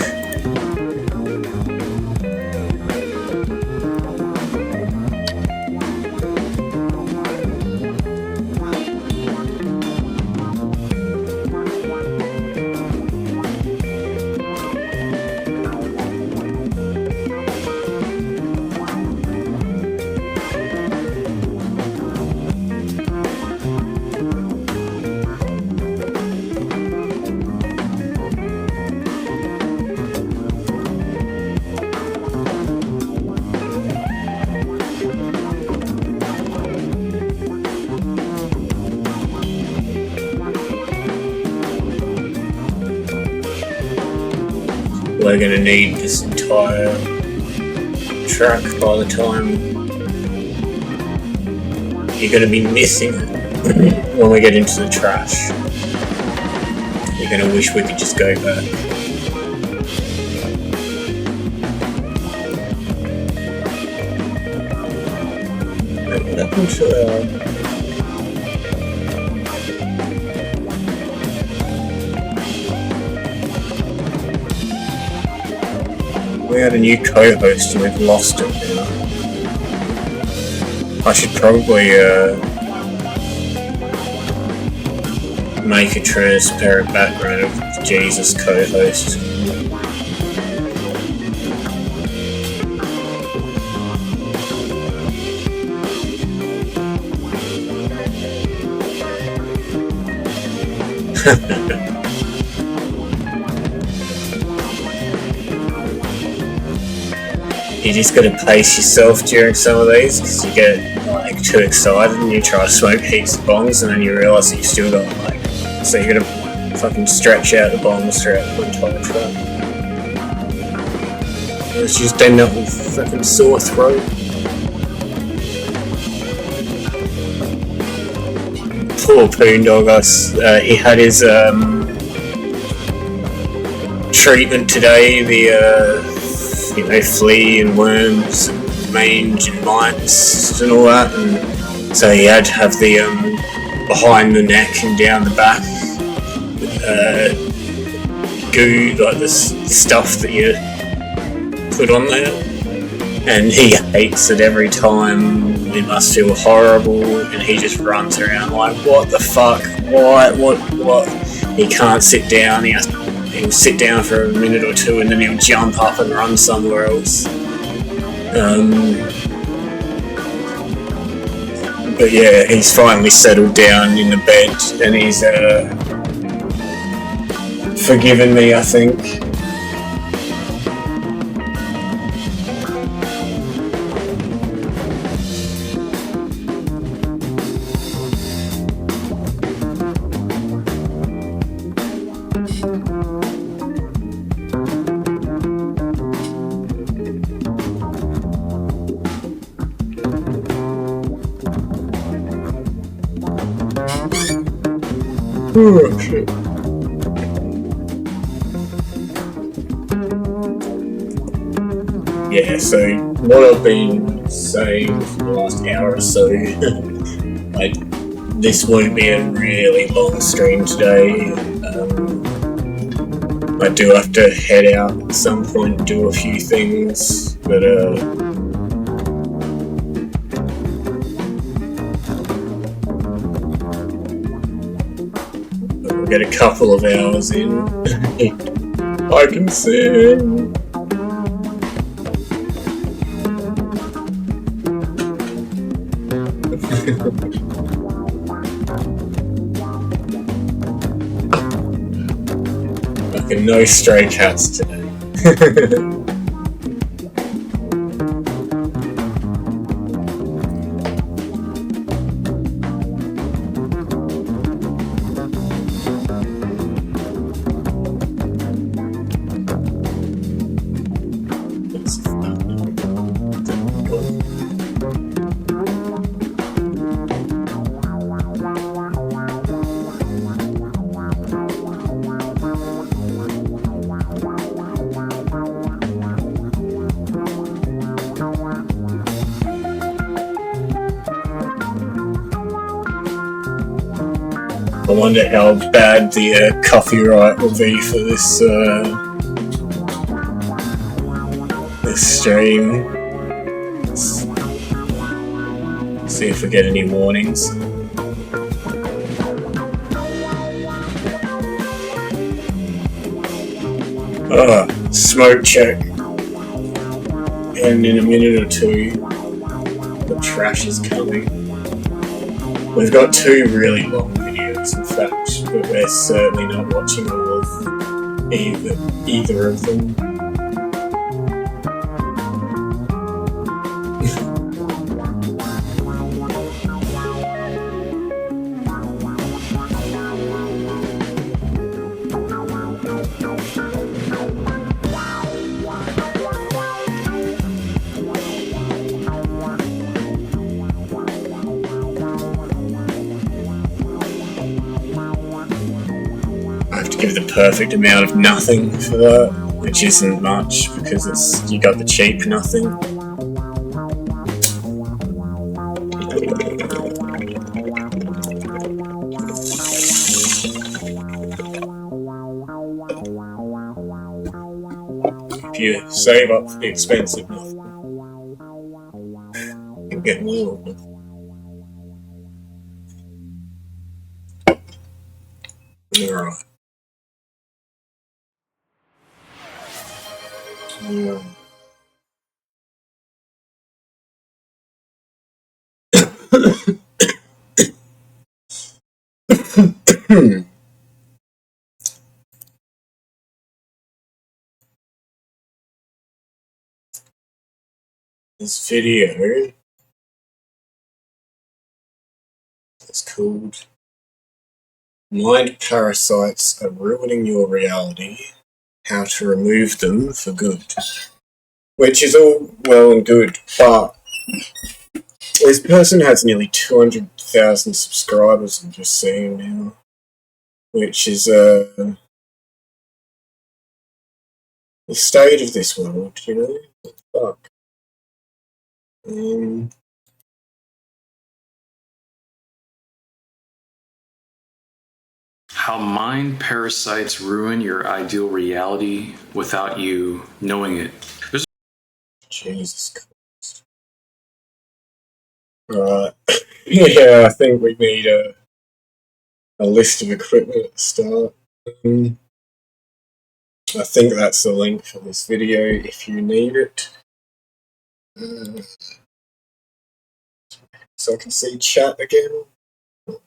We're gonna need this entire track by the time you're gonna be missing it when we get into the trash. You're gonna wish we could just go back. What happened to we had a new co-host and we've lost it now. I should probably make a transparent background of Jesus co-host. You just gotta pace yourself during some of these because you get like too excited and you try to smoke heaps of bongs and then you realise that you've still got like, so you gotta fucking stretch out the bongs throughout the entire track. Let's just end up with a fucking sore throat. Poor Poondog, he had his treatment today, the you know, flea and worms and mange and mites and all that, and so he had to have the behind the neck and down the back goo, like this stuff that you put on there, and he hates it every time. It must feel horrible, and he just runs around like, what the fuck, why, what, he can't sit down, he'll sit down for a minute or two and then he'll jump up and run somewhere else. But yeah, he's finally settled down in the bed and he's forgiven me, I think. Oh, shit. Yeah, so what I've been saying for the last hour or so, this won't be a really long stream today. I do have to head out at some point and do a few things, but I'll get a couple of hours in. I can sing. Fucking no stray cats today. I wonder how bad the copyright will be for this this stream. Let's see if we get any warnings. Smoke check. And in a minute or two, the trash is coming. We've got two really long videos, in fact, but we're certainly not watching all of either of them. Give the perfect amount of nothing for that, which isn't much because you got the cheap nothing. If you save up for the expensive nothing, you can get more of it. Alright. Yeah. This video is called Mind Parasites Are Ruining Your Reality. How to remove them for good. Which is all well and good, but this person has nearly 200,000 subscribers, I'm just seeing now. Which is the state of this world, you know? What the fuck? How mind parasites ruin your ideal reality without you knowing it. Jesus Christ. Right. Yeah, I think we need a list of equipment at the start. I think that's the link for this video if you need it. So I can see chat again. There's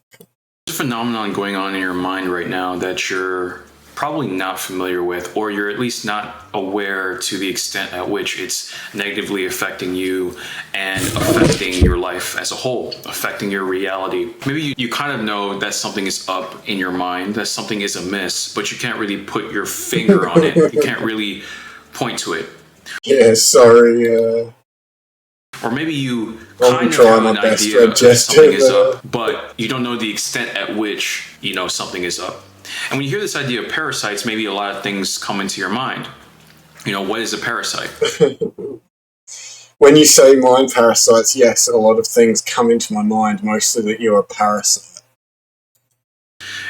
a phenomenon going on in your mind right now that you're probably not familiar with, or you're at least not aware to the extent at which it's negatively affecting you and affecting your life as a whole, affecting your reality. Maybe you kind of know that something is up in your mind, that something is amiss, but you can't really put your finger on it. You can't really point to it. Yeah, sorry. Or maybe you I'm kind of trying have my an best idea to that adjust something to is that. up, but you don't know the extent at which you know something is up. And when you hear this idea of parasites, maybe a lot of things come into your mind. You know, what is a parasite? When you say mind parasites, yes, a lot of things come into my mind, mostly that you're a parasite.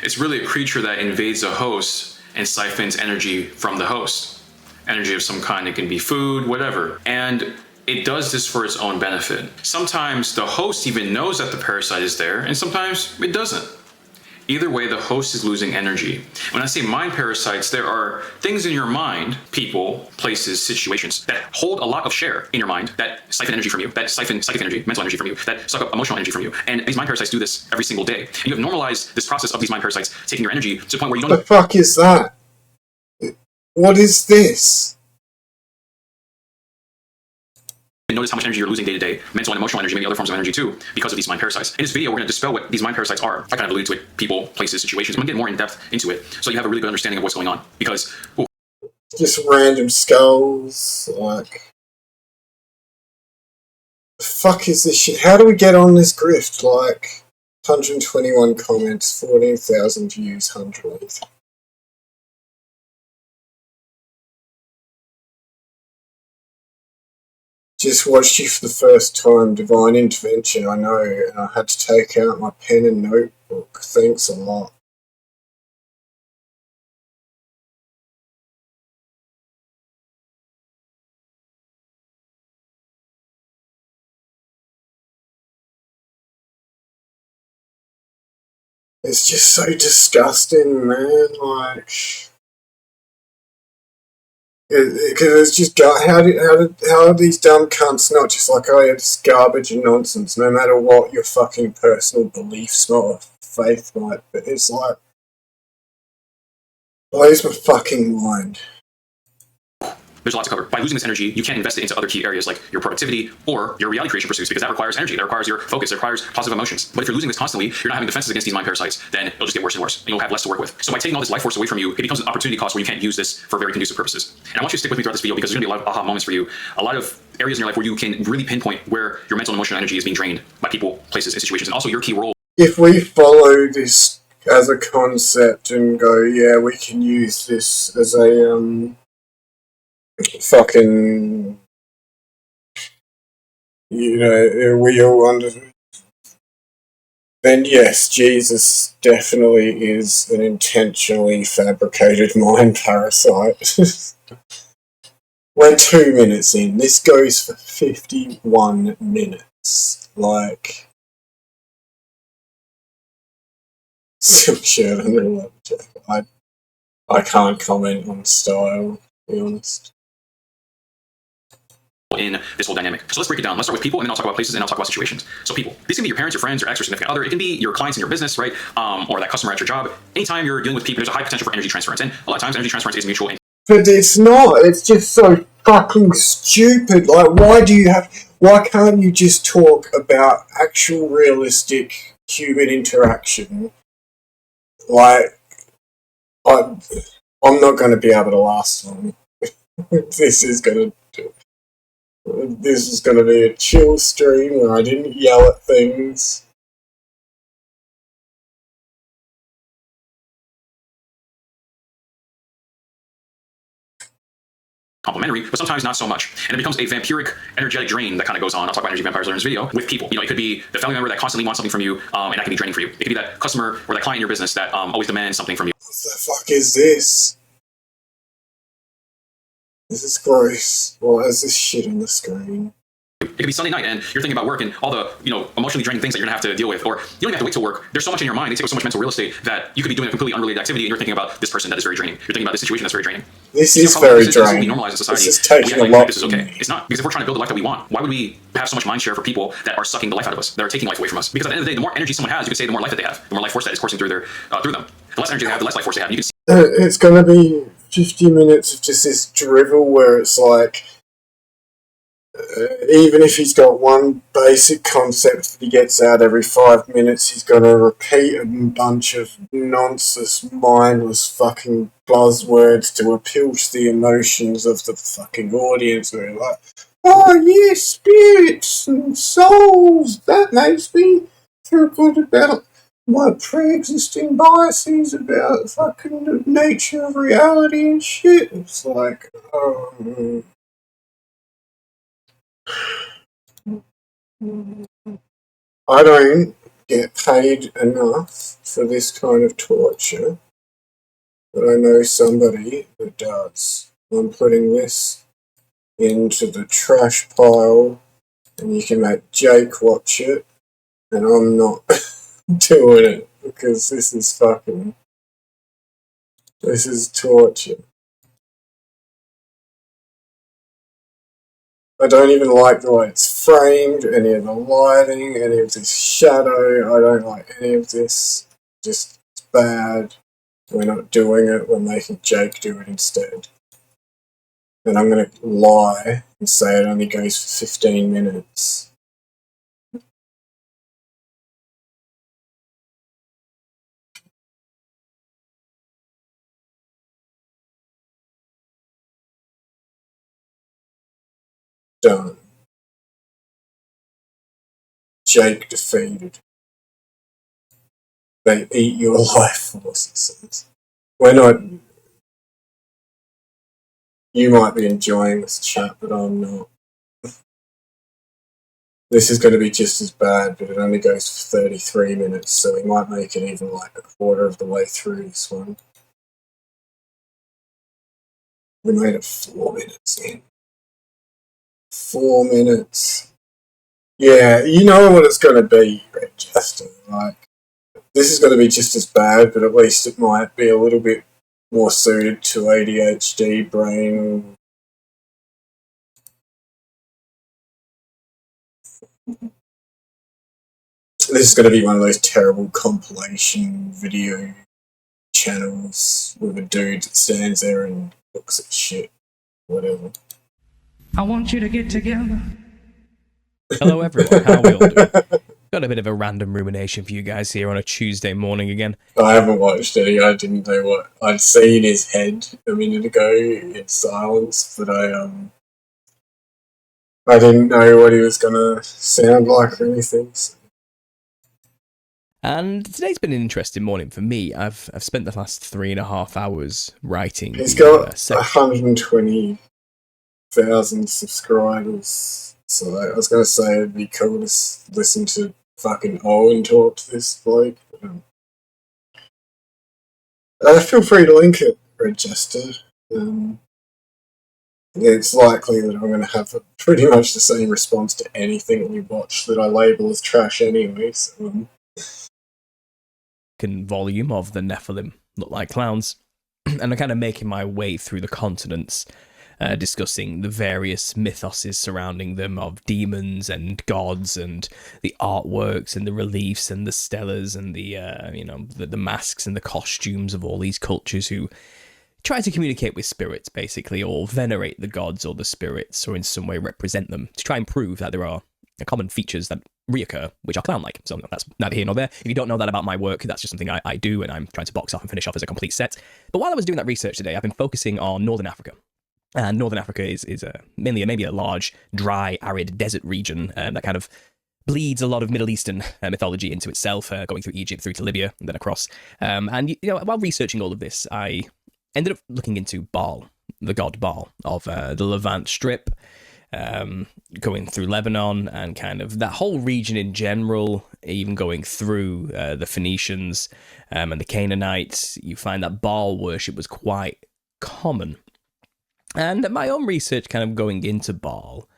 It's really a creature that invades a host and siphons energy from the host. Energy of some kind, it can be food, whatever. And it does this for its own benefit. Sometimes the host even knows that the parasite is there, and sometimes it doesn't. Either way, the host is losing energy. When I say mind parasites, there are things in your mind, people, places, situations, that hold a lot of share in your mind, that siphon energy from you, that siphon psychic energy, mental energy from you, that suck up emotional energy from you. And these mind parasites do this every single day. And you have normalized this process of these mind parasites taking your energy to the point where you don't What the fuck is that? What is this? even notice how much energy you're losing day to day, mental and emotional energy, maybe other forms of energy too, because of these mind parasites. In this video, we're going to dispel what these mind parasites are. I kind of alluded to it, people, places, situations. I'm going to get more in depth into it so you have a really good understanding of what's going on. Because, ooh, Just random skulls, like... The fuck is this shit? How do we get on this grift? Like, 121 comments, 14,000 views, 100. Just watched you for the first time, Divine Intervention, I know, and I had to take out my pen and notebook. Thanks a lot. It's just so disgusting, man, like... Because it's just how are these dumb cunts not just like, oh yeah, it's garbage and nonsense, no matter what your fucking personal beliefs or faith might be. It's like, blows my fucking mind. there's a lot to cover. By losing this energy, you can't invest it into other key areas like your productivity or your reality creation pursuits, because that requires energy, that requires your focus, that requires positive emotions. But if you're losing this constantly, you're not having defenses against these mind parasites, then it'll just get worse and worse, and you'll have less to work with. So by taking all this life force away from you, it becomes an opportunity cost where you can't use this for very conducive purposes. And I want you to stick with me throughout this video, because there's gonna be a lot of aha moments for you, a lot of areas in your life where you can really pinpoint where your mental and emotional energy is being drained by people, places, and situations, and also your key role. If we follow this as a concept and go, yeah, we can use this as a, fucking, you know, we all under... Then yes, Jesus definitely is an intentionally fabricated mind parasite. We're 2 minutes in. This goes for 51 minutes. Like... Some shit, I can't comment on style, to be honest. In this whole dynamic. So let's break it down. Let's start with people, and then I'll talk about places, and I'll talk about situations. So people. These can be your parents, your friends, your ex, or significant other. It can be your clients in your business, right? Or that customer at your job. Anytime you're dealing with people, there's a high potential for energy transference. And a lot of times, energy transference is mutual. But it's not. It's just so fucking stupid. Like, why can't you just talk about actual realistic human interaction? Like, I'm not going to be able to last long. This is going to be a chill stream where I didn't yell at things. Complementary, but sometimes not so much. And it becomes a vampiric, energetic drain that kind of goes on. I'll talk about energy vampires later in this video with people. You know, it could be the family member that constantly wants something from you, and that can be draining for you. It could be that customer or that client in your business that always demands something from you. What the fuck is this? This is gross. Why is this shit on the screen? It could be Sunday night and you're thinking about work and all the, you know, emotionally draining things that you're gonna have to deal with, or you don't even have to wait till work. There's so much in your mind, they take up so much mental real estate that you could be doing a completely unrelated activity and you're thinking about this person that is very draining. You're thinking about this situation that's very draining. This is very draining. We normalize in society. This is taking a like, lot. This is okay. It's not, because if we're trying to build the life that we want, why would we have so much mind share for people that are sucking the life out of us, that are taking life away from us? Because at the end of the day, the more energy someone has, you could say the more life that they have, the more life force that is coursing through them. The less energy they have, the less life force they have. You can see it's gonna be 50 minutes of just this drivel where it's like, even if he's got one basic concept that he gets out every 5 minutes, he's got to repeat a bunch of nonsense, mindless fucking buzzwords to appeal to the emotions of the fucking audience. Where like, Oh yes, spirits and souls. That makes me feel good about my pre-existing biases about fucking the nature of reality and shit. It's like, I don't get paid enough for this kind of torture, but I know somebody that does. I'm putting this into the trash pile, and you can make Jake watch it, and I'm not doing it because this is torture. I don't even like the way it's framed, any of the lighting, any of this shadow. I don't like any of this. Just it's bad. We're not doing it. We're making Jake do it instead. And I'm going to lie and say it only goes for 15 minutes. Done. Jake defeated. They eat your life force, it says. We're not. You might be enjoying this chat, but I'm not. This is going to be just as bad, but it only goes for 33 minutes, so we might make it even like a quarter of the way through this one. We made it 4 minutes in. 4 minutes. Yeah, you know what it's going to be, Red Jester. Like, this is going to be just as bad, but at least it might be a little bit more suited to ADHD brain. This is going to be one of those terrible compilation video channels with a dude that stands there and looks at shit. Whatever. I want you to get together. Hello everyone, how are we all doing? Got a bit of a random rumination for you guys here on a Tuesday morning again. I haven't watched any. I didn't know what I'd seen his head a minute ago in silence, but I didn't know what he was gonna sound like or anything. So. And today's been an interesting morning for me. I've spent the last 3.5 hours writing. He's got 120,000 subscribers, so I was gonna say it'd be cool to listen to fucking Owen talk to this bloke. Feel free to link it, Red Jester. It's likely that I'm going to have pretty much the same response to anything we watch that I label as trash anyway. So. Volume of the Nephilim look like clowns, and I'm kind of making my way through the continents, discussing the various mythoses surrounding them of demons and gods and the artworks and the reliefs and the stelas and the masks and the costumes of all these cultures who try to communicate with spirits, basically, or venerate the gods or the spirits, or in some way represent them, to try and prove that there are common features that reoccur, which are clown-like. So that's neither here nor there. If you don't know that about my work, that's just something I do, and I'm trying to box off and finish off as a complete set. But while I was doing that research today, I've been focusing on Northern Africa. And Northern Africa is mainly maybe a large, dry, arid desert region that kind of bleeds a lot of Middle Eastern mythology into itself, going through Egypt, through to Libya, and then across. And while researching all of this, I ended up looking into Baal, the god Baal of the Levant Strip, going through Lebanon and kind of that whole region in general, even going through the Phoenicians and the Canaanites. You find that Baal worship was quite common. And my own research kind of going into Baal,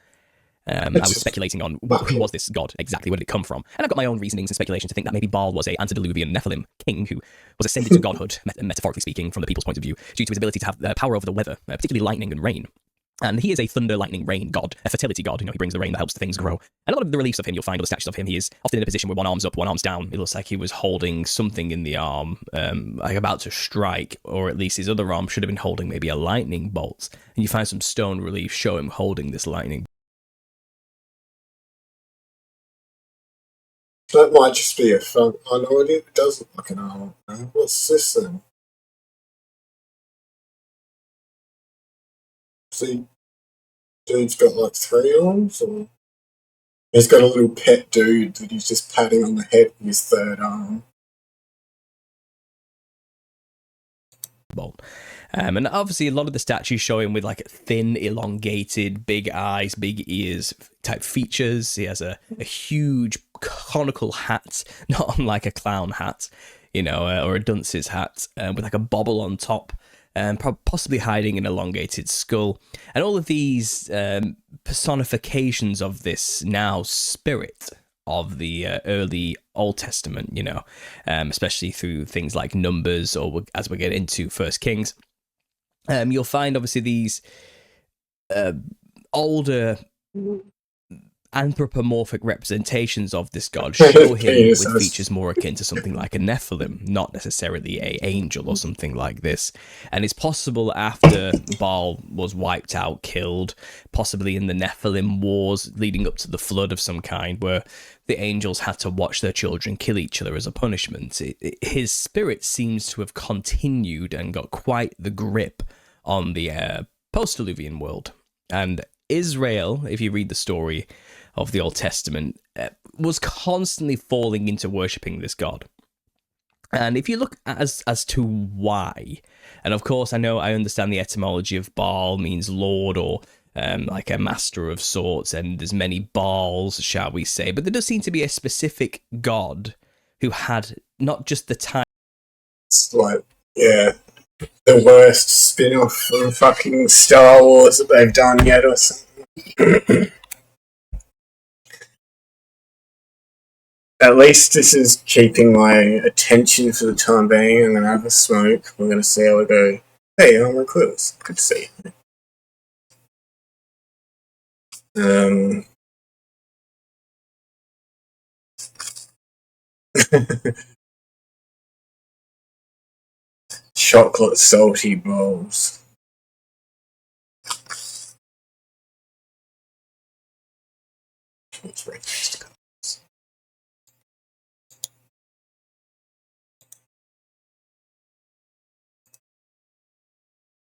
I was speculating on who was this god exactly, where did it come from? And I've got my own reasonings and speculation to think that maybe Baal was a antediluvian Nephilim king who was ascended to godhood, metaphorically speaking, from the people's point of view, due to his ability to have power over the weather, particularly lightning and rain. And he is a thunder, lightning, rain god, a fertility god. He brings the rain that helps the things grow. And a lot of the reliefs of him, you'll find, or the statues of him, he is often in a position where one arm's up, one arm's down. It looks like he was holding something in the arm, like about to strike, or at least his other arm should have been holding maybe a lightning bolt. And you find some stone relief show him holding this lightning. That might just be a fun. I know it does look like an arm. What's this then? See, dude's got like 3 arms, or he's got a little pet dude that he's just patting on the head with his 3rd arm. Bolt. And obviously a lot of the statues show him with like thin, elongated, big eyes, big ears type features. He has a huge conical hat, not unlike a clown hat, you know, or a dunce's hat, with like a bobble on top, and possibly hiding an elongated skull. And all of these personifications of this now spirit of the early Old Testament, you know, especially through things like Numbers, or as we get into First Kings, you'll find obviously these older anthropomorphic representations of this god show him with features more akin to something like a Nephilim, not necessarily a angel or something like this. And it's possible after Baal was wiped out, killed, possibly in the Nephilim wars leading up to the flood of some kind, where the angels had to watch their children kill each other as a punishment. His spirit seems to have continued and got quite the grip on the post-Diluvian world. And Israel, if you read the story of the Old Testament, was constantly falling into worshipping this god. And if you look as to why, and of course I understand the etymology of Baal means lord, or like a master of sorts, and there's many Baals, shall we say, but there does seem to be a specific god who had not just the time. It's like, yeah, the worst spin-off from fucking Star Wars that they've done yet or something. At least this is keeping my attention for the time being. I'm going to have a smoke. We're going to see how we go. Hey, I'm Recluse. Good to see you. Chocolate salty bowls. It's very tasty.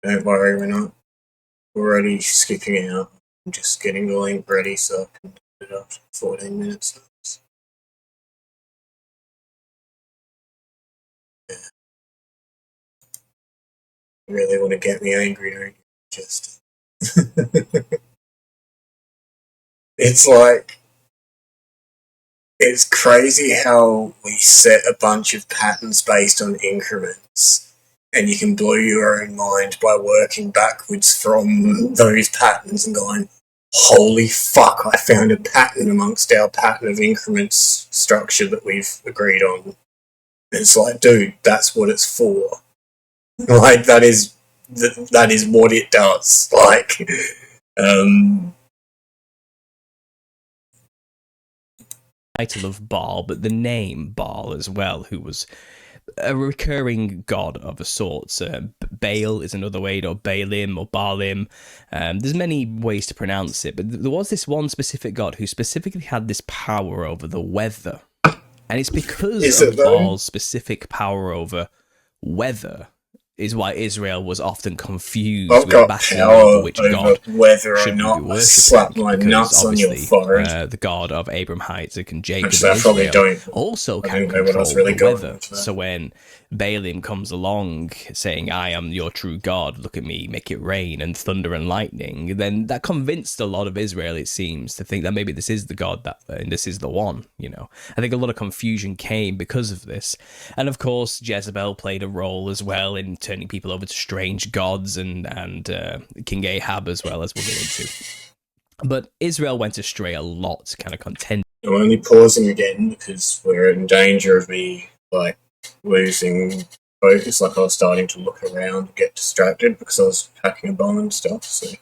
Don't worry, we're not already skipping out. I'm just getting the link ready so I can do it after 14 minutes. Yeah. You really want to get me angry, don't you? Just. It's like, it's crazy how we set a bunch of patterns based on increments. And you can blow your own mind by working backwards from those patterns and going, holy fuck, I found a pattern amongst our pattern of increments structure that we've agreed on. And it's like, dude, that's what it's for. Like, that is what it does. Like, title of Baal, but the name Baal as well, who was a recurring god of a sort. Baal is another way, or Baalim, or Baalim. There's many ways to pronounce it, but there was this one specific god who specifically had this power over the weather. And it's because of Baal's specific power over weather is why Israel was often confused with battling over which god should be worshipped. Slap my nuts on your forehead. The god of Abraham, Isaac, and Jacob also can control the weather. So when Baalim comes along saying, I am your true God, look at me, make it rain, and thunder and lightning, then that convinced a lot of Israel, it seems, to think that maybe this is the God, and this is the one, you know. I think a lot of confusion came because of this. And of course, Jezebel played a role as well in turning people over to strange gods, and King Ahab as well, as we'll get into. But Israel went astray a lot, kind of contending. I'm only pausing again because we're in danger of me, like, losing focus. Like, I was starting to look around and get distracted because I was packing a bomb and stuff. So I'm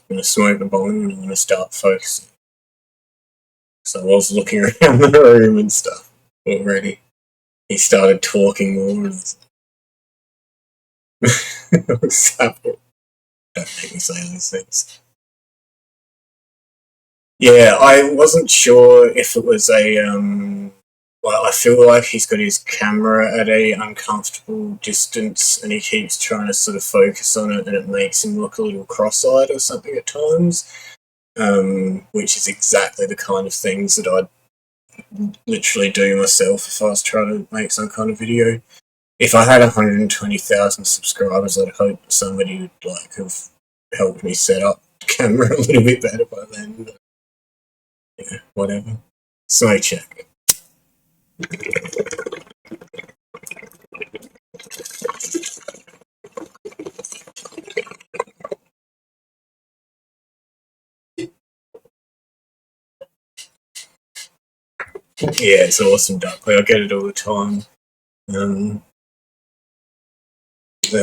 going to smoke the bomb and I'm going to start focusing. So I was looking around the room and stuff already. He started talking more. And don't make me say those things. Yeah, I wasn't sure if it was a well, I feel like he's got his camera at a uncomfortable distance and he keeps trying to sort of focus on it and it makes him look a little cross-eyed or something at times. which is exactly the kind of things that I'd literally do myself if I was trying to make some kind of video. If I had 120,000 subscribers, I'd hope somebody would like have helped me set up the camera a little bit better by then. But, yeah, whatever. Smoke check. Yeah, it's awesome, Duckley. I get it all the time. There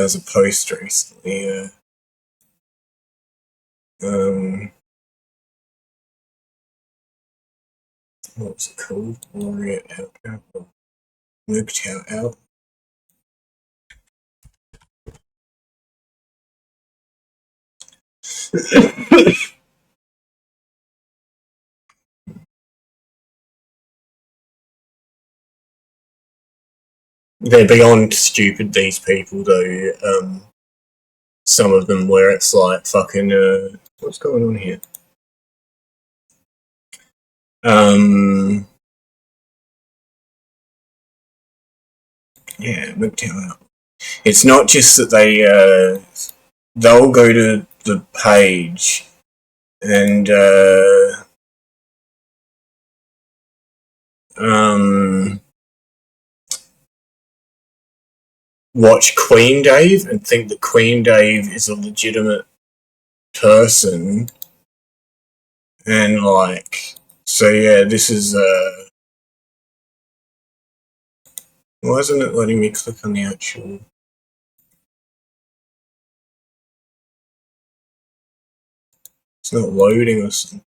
was a post recently. What was it called? Warrior Out. Moogtown Out. They're beyond stupid, these people, though. Some of them where it's like fucking, what's going on here? Yeah, Moogtown Out. It's not just that they'll go to the page and, watch Queen Dave and think that Queen Dave is a legitimate person, and like, so yeah, this is why isn't it letting me click on the actual? It's not loading or something.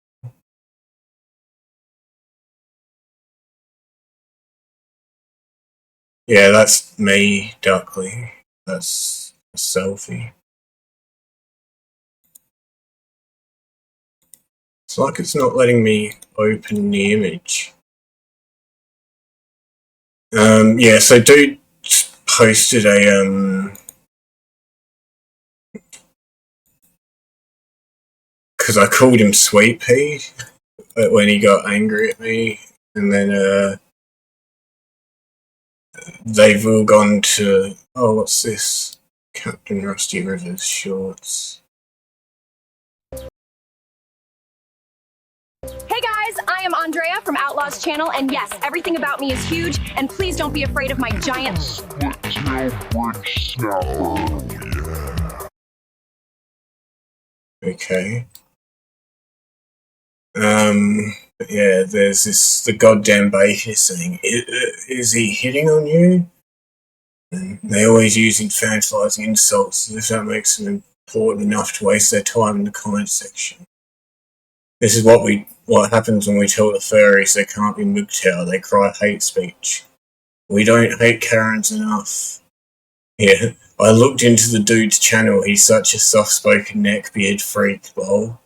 Yeah, that's me, Duckley. That's a selfie. It's like it's not letting me open the image. Yeah, so dude posted a, because I called him Sweet Pea when he got angry at me, and then, they've all gone to, oh, what's this? Captain Rusty Rivers shorts. Hey guys, I am Andrea from Outlaws Channel, and yes, everything about me is huge, and please don't be afraid of my giant... Okay. Yeah, there's the goddamn bacon saying, is he hitting on you? And they always use infantilizing insults as if that makes them important enough to waste their time in the comment section. This is what happens when we tell the furries they can't be MGTOW. They cry hate speech. We don't hate Karens enough. Yeah, I looked into the dude's channel. He's such a soft-spoken neckbeard freak, lol.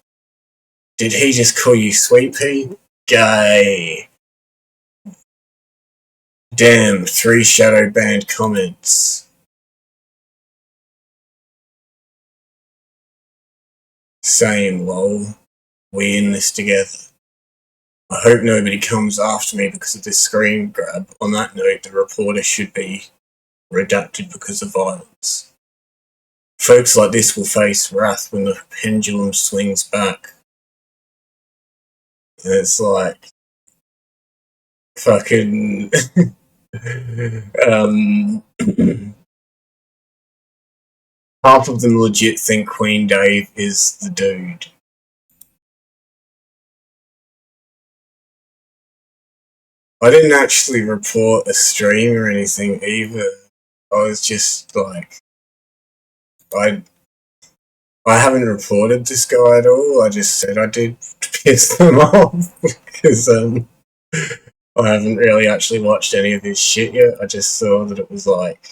Did he just call you Sweet Pea? Gay. Damn, 3 shadow banned comments. Same, lol. We in this together. I hope nobody comes after me because of this screen grab. On that note, the reporter should be redacted because of violence. Folks like this will face wrath when the pendulum swings back. And it's like, fucking, half of them legit think Queen Dave is the dude. I didn't actually report a stream or anything either. I was just like, I haven't reported this guy at all. I just said I did to piss them off because I haven't really actually watched any of his shit yet. I just saw that it was like,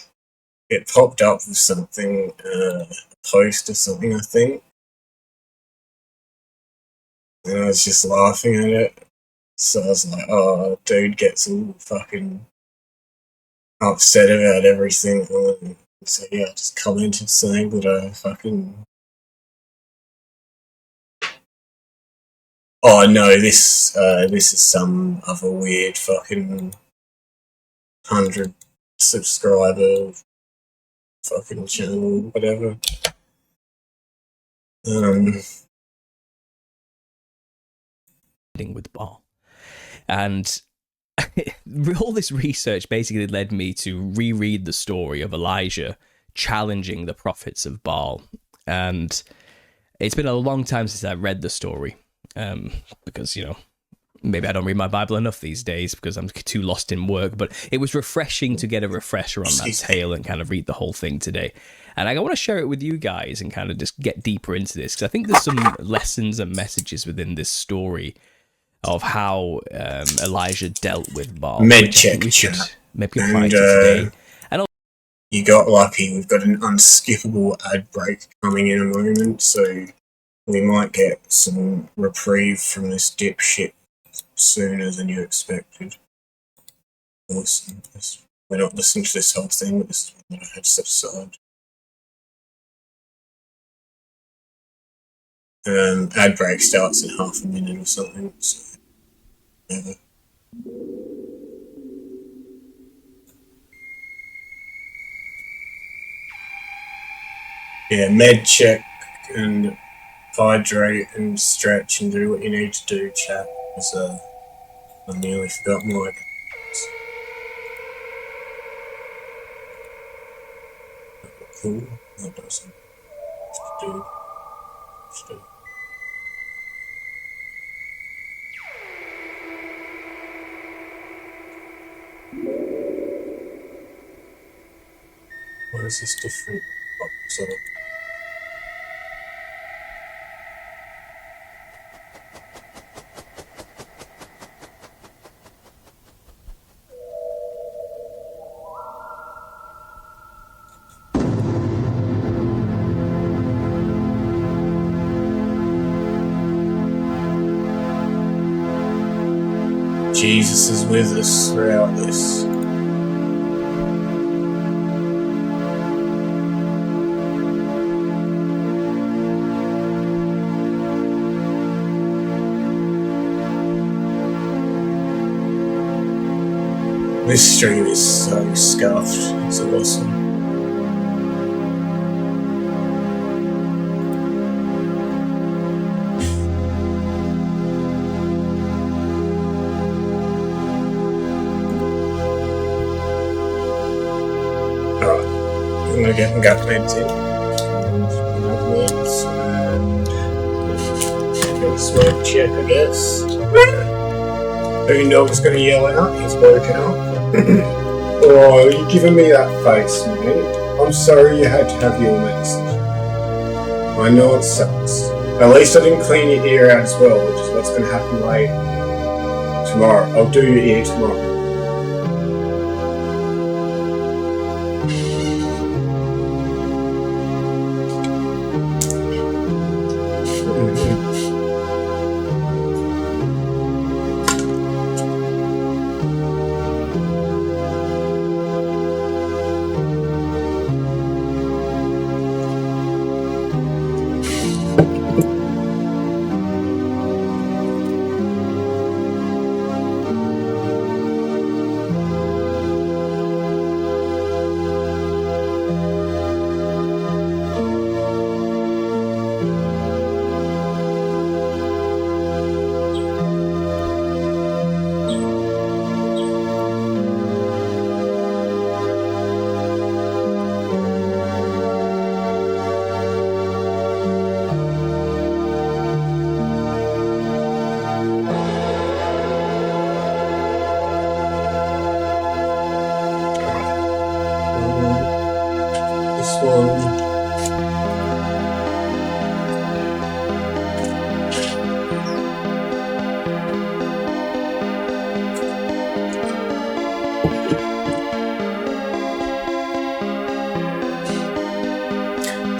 it popped up with something, a post or something, I think. And I was just laughing at it. So I was like, oh, dude gets all fucking upset about everything. And so yeah, I just commented saying that I fucking Oh no, this is some other weird fucking 100 subscriber fucking channel, whatever. With Baal. And all this research basically led me to reread the story of Elijah challenging the prophets of Baal. And it's been a long time since I read the story, because, you know, maybe I don't read my Bible enough these days because I'm too lost in work, but it was refreshing to get a refresher on that tale and kind of read the whole thing today. And I want to share it with you guys and kind of just get deeper into this, because I think there's some lessons and messages within this story of how Elijah dealt with Baal. Med check, maybe apply to today. And you got lucky. We've got an unskippable ad break coming in a moment, so we might get some reprieve from this dipshit sooner than you expected. Awesome. We're not listening to this whole thing, but this is what I had set aside. Ad break starts in half a minute or something, so never. Yeah, med check and hydrate and stretch and do what you need to do, chat. Because I nearly forgot my. Cool. That doesn't. Do. Why is this different? Sorry. Jesus is with us throughout this. This stream is so scuffed, it's awesome. Alright, I'm gonna get my gut meds in. Smoke check, I guess. Boon Dog's gonna yell out, he's woken up. Oh, you're giving me that face, man. I'm sorry you had to have your medicine. I know it sucks. At least I didn't clean your ear out as well, which is what's going to happen later. Tomorrow. I'll do your ear tomorrow.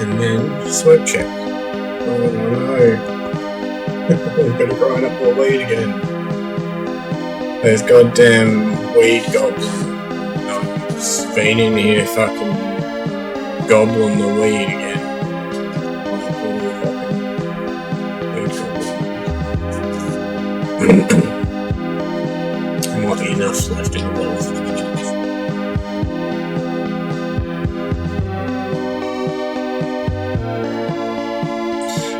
And then smoke check. Oh no. I'm gonna grind up more weed again. There's goddamn weed goblin. He's been in here fucking gobbling the weed again. Weed goblin. There might be enough left in the bowl.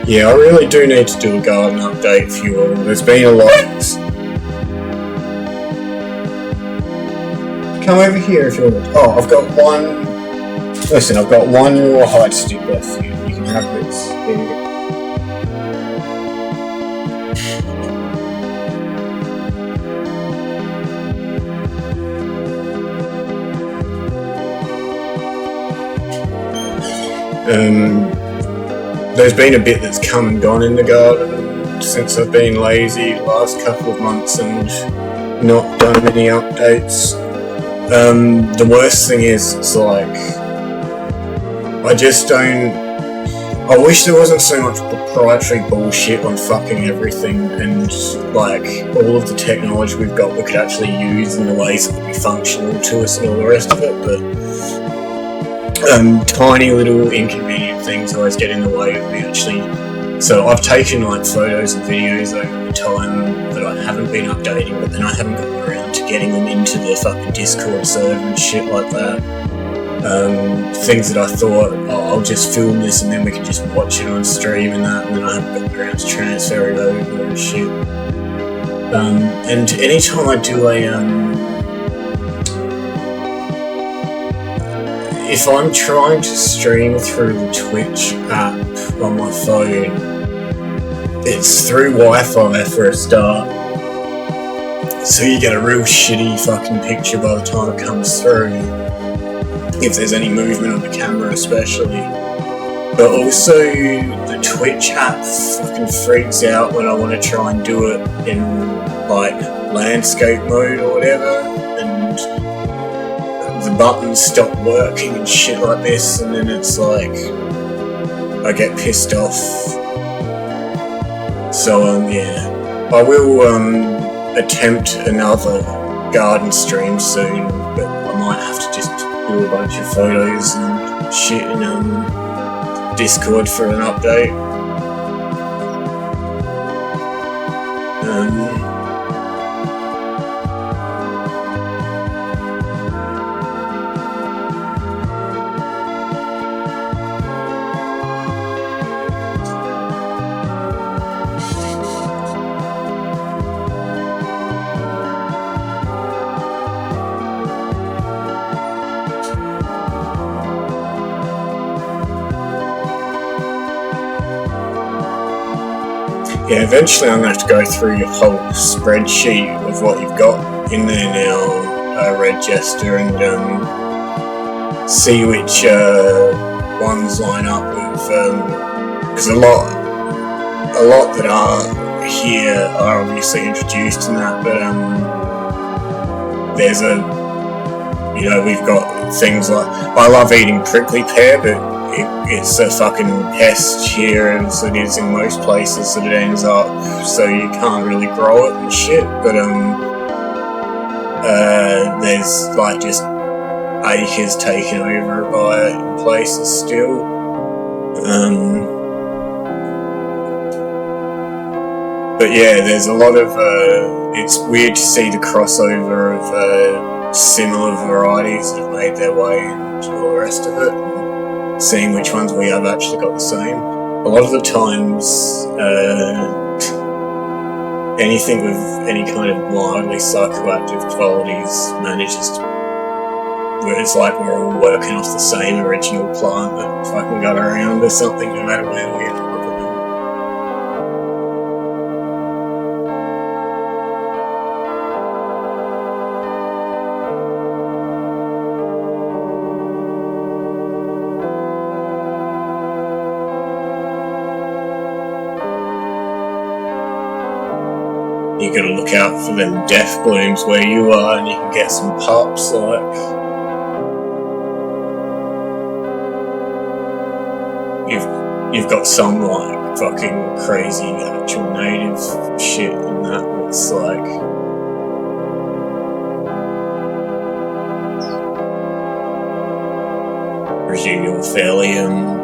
Yeah, I really do need to do a garden update for you all. There's been a lot. Come over here if you want. Oh, I've got one. Listen, I've got one rawhide stick left for you. You can have this. Here you go. There's been a bit that's come and gone in the garden since I've been lazy the last couple of months and not done many updates. The worst thing is, it's like, I just don't. I wish there wasn't so much proprietary bullshit on fucking everything, and like all of the technology we've got we could actually use in the ways that would be functional to us and all the rest of it, but tiny little inconvenient things always get in the way of me actually. So I've taken like photos and videos over the time that I haven't been updating, but then I haven't gotten around to getting them into the fucking Discord server and shit like that. Things that I thought, oh, I'll just film this and then we can just watch it on stream and that, and then I haven't gotten around to transferring it over and shit. And anytime I do if I'm trying to stream through the Twitch app on my phone, it's through Wi-Fi for a start, so you get a real shitty fucking picture by the time it comes through, if there's any movement on the camera especially. But also, the Twitch app fucking freaks out when I want to try and do it in like landscape mode or whatever, and the buttons stop working and shit like this, and then it's like I get pissed off. So yeah, I will attempt another garden stream soon, but I might have to just do a bunch of photos and shit in Discord for an update. Yeah, eventually I'm going to have to go through your whole spreadsheet of what you've got in there now, Red Jester, and see which ones line up with, because a lot that are here are obviously introduced in that, but there's we've got things like, I love eating prickly pear, but it's a fucking pest here as it is in most places that it ends up, so you can't really grow it and shit, but there's like just acres taken over by it in places still. But yeah, there's a lot of it's weird to see the crossover of similar varieties that have made their way into all the rest of it, seeing which ones we have actually got the same. A lot of the times, anything with any kind of mildly psychoactive qualities manages to, where it's like we're all working off the same original plant that fucking got around or something, no matter where we are. You gotta look out for them death blooms where you are, and you can get some pups like. You've got some like fucking crazy actual native shit and that's like. Residual Phalium.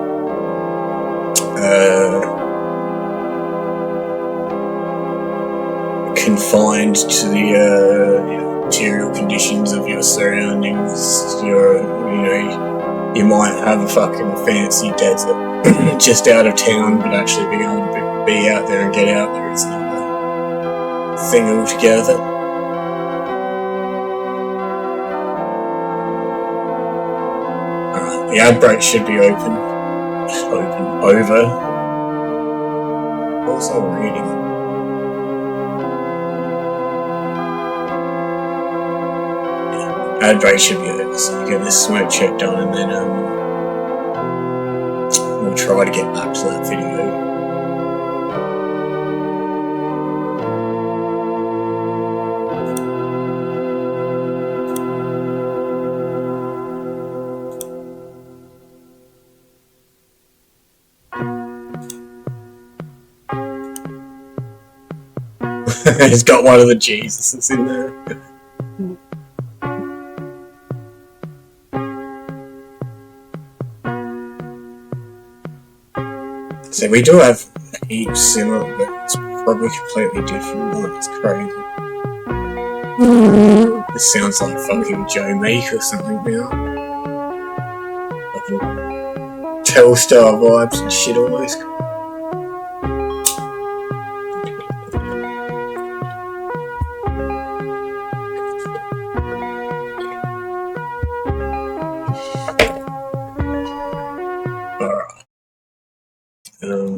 confined to the material conditions of your surroundings. You might have a fucking fancy desert just out of town, but actually being able to be out there and get out there is another thing altogether. Alright, the ad break should be over. What was I reading? Ad break should be over, so we get this smoke check done, and then we'll try to get back to that video. He's got one of the Jesuses in there. So we do have heaps similar, but it's probably completely different. That's crazy. This sounds like fucking Joe Meek or something now. Fucking Telstar vibes and shit almost.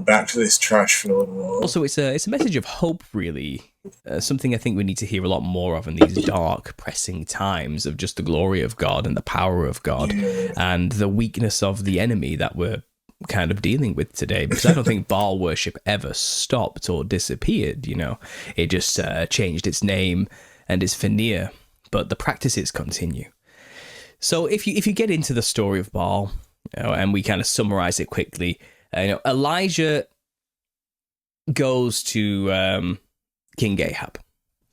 Back to this trash-filled world. Also, it's a message of hope, really. Something I think we need to hear a lot more of in these dark, pressing times of just the glory of God and the power of God and the weakness of the enemy that we're kind of dealing with today. Because I don't think Baal worship ever stopped or disappeared, you know. It just changed its name and its veneer, but the practices continue. So if you get into the story of Baal, and we kind of summarize it quickly, Elijah goes to King Ahab.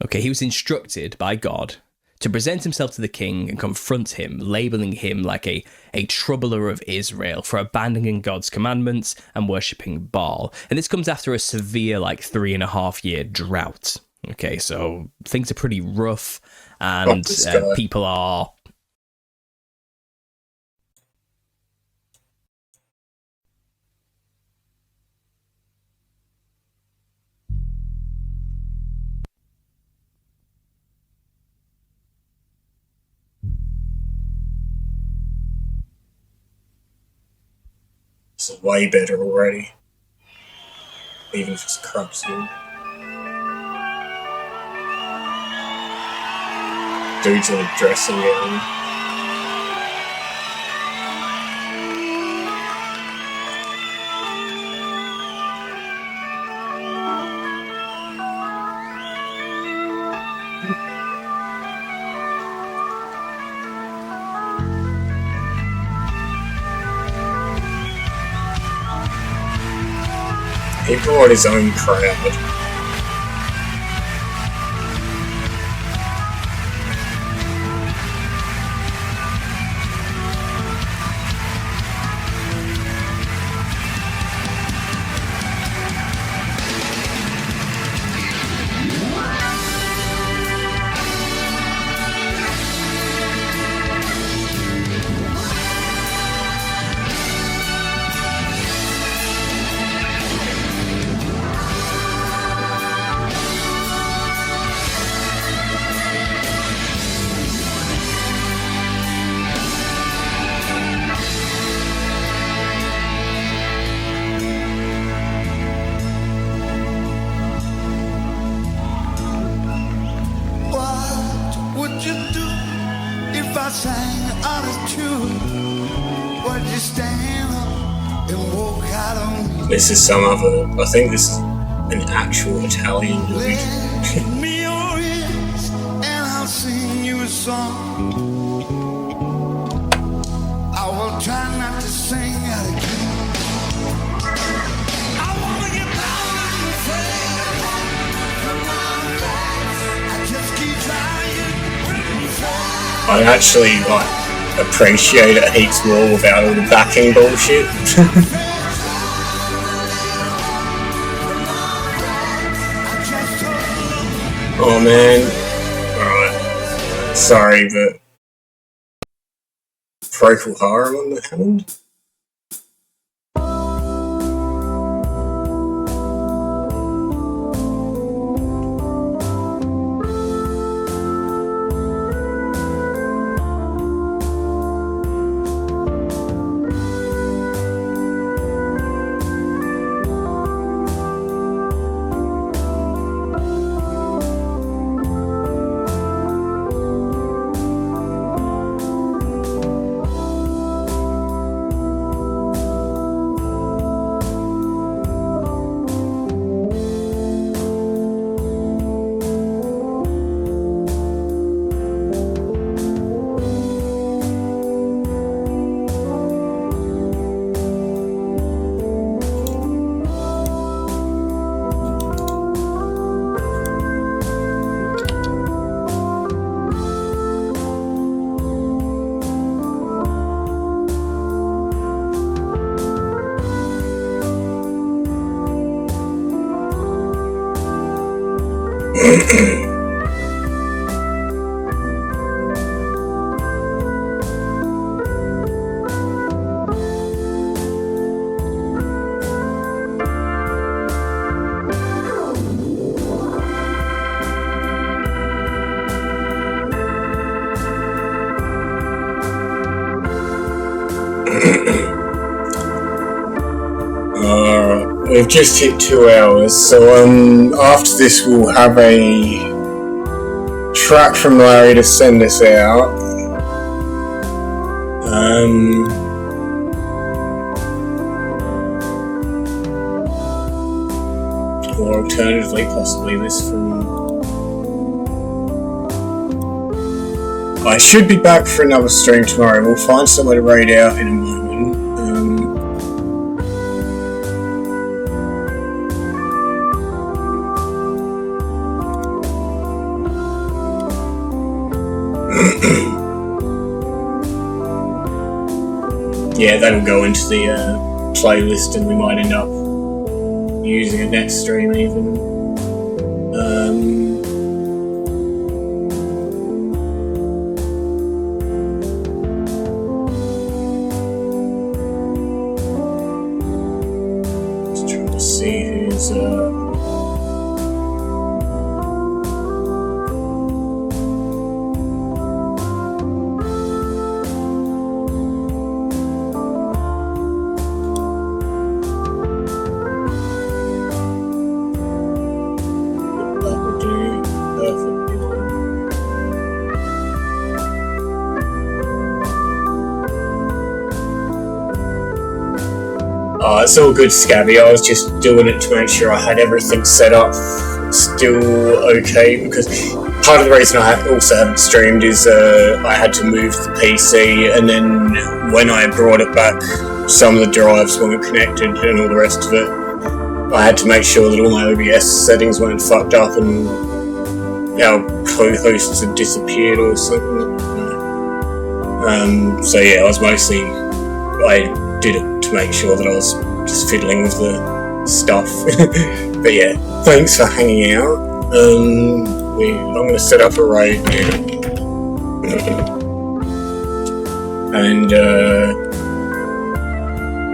Okay, he was instructed by God to present himself to the king and confront him, labeling him like a troubler of Israel for abandoning God's commandments and worshipping Baal. And this comes after a severe, 3.5-year drought. Okay, so things are pretty rough, and people are... This is way better already. Even if it's crap soon. Dudes in a dressing gown. He brought his own crowd. This is some other... I think this is an actual Italian dude. me your ears and I'll sing you a song. I will try not to sing out of key. I wanna get down and say I just keep trying. I actually appreciate it heaps more without all the backing bullshit. Oh man. Alright. Sorry, but Procol Harum on the Hammond? We've just hit 2 hours, so after this we'll have a track from Larry to send us out. Or alternatively, possibly this from... I should be back for another stream tomorrow. We'll find somewhere to raid out in a moment. Yeah, that'll go into the playlist, and we might end up using it next stream even. Just trying to see who's it's all good, Scabby. I was just doing it to make sure I had everything set up still okay, because part of the reason I also haven't streamed is I had to move the PC, and then when I brought it back, some of the drives weren't connected and all the rest of it. I had to make sure that all my OBS settings weren't fucked up and our co-hosts had disappeared or something. So yeah, I did it to make sure that I was just fiddling with the stuff. But yeah, thanks for hanging out. I'm going to set up a raid now. And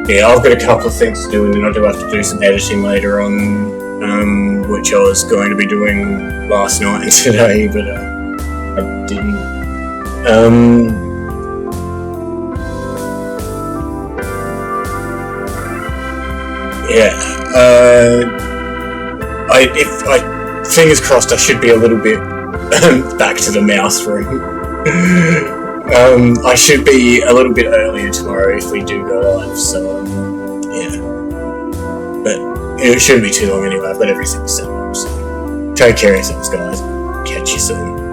yeah, I've got a couple of things to do, and then I do have to do some editing later on, which I was going to be doing last night and today, but I didn't. Yeah, fingers crossed I should be a little bit back to the mouse room. I should be a little bit earlier tomorrow if we do go live, so yeah. But it shouldn't be too long anyway, I've got everything set up, so take care of yourselves, guys. Catch you soon.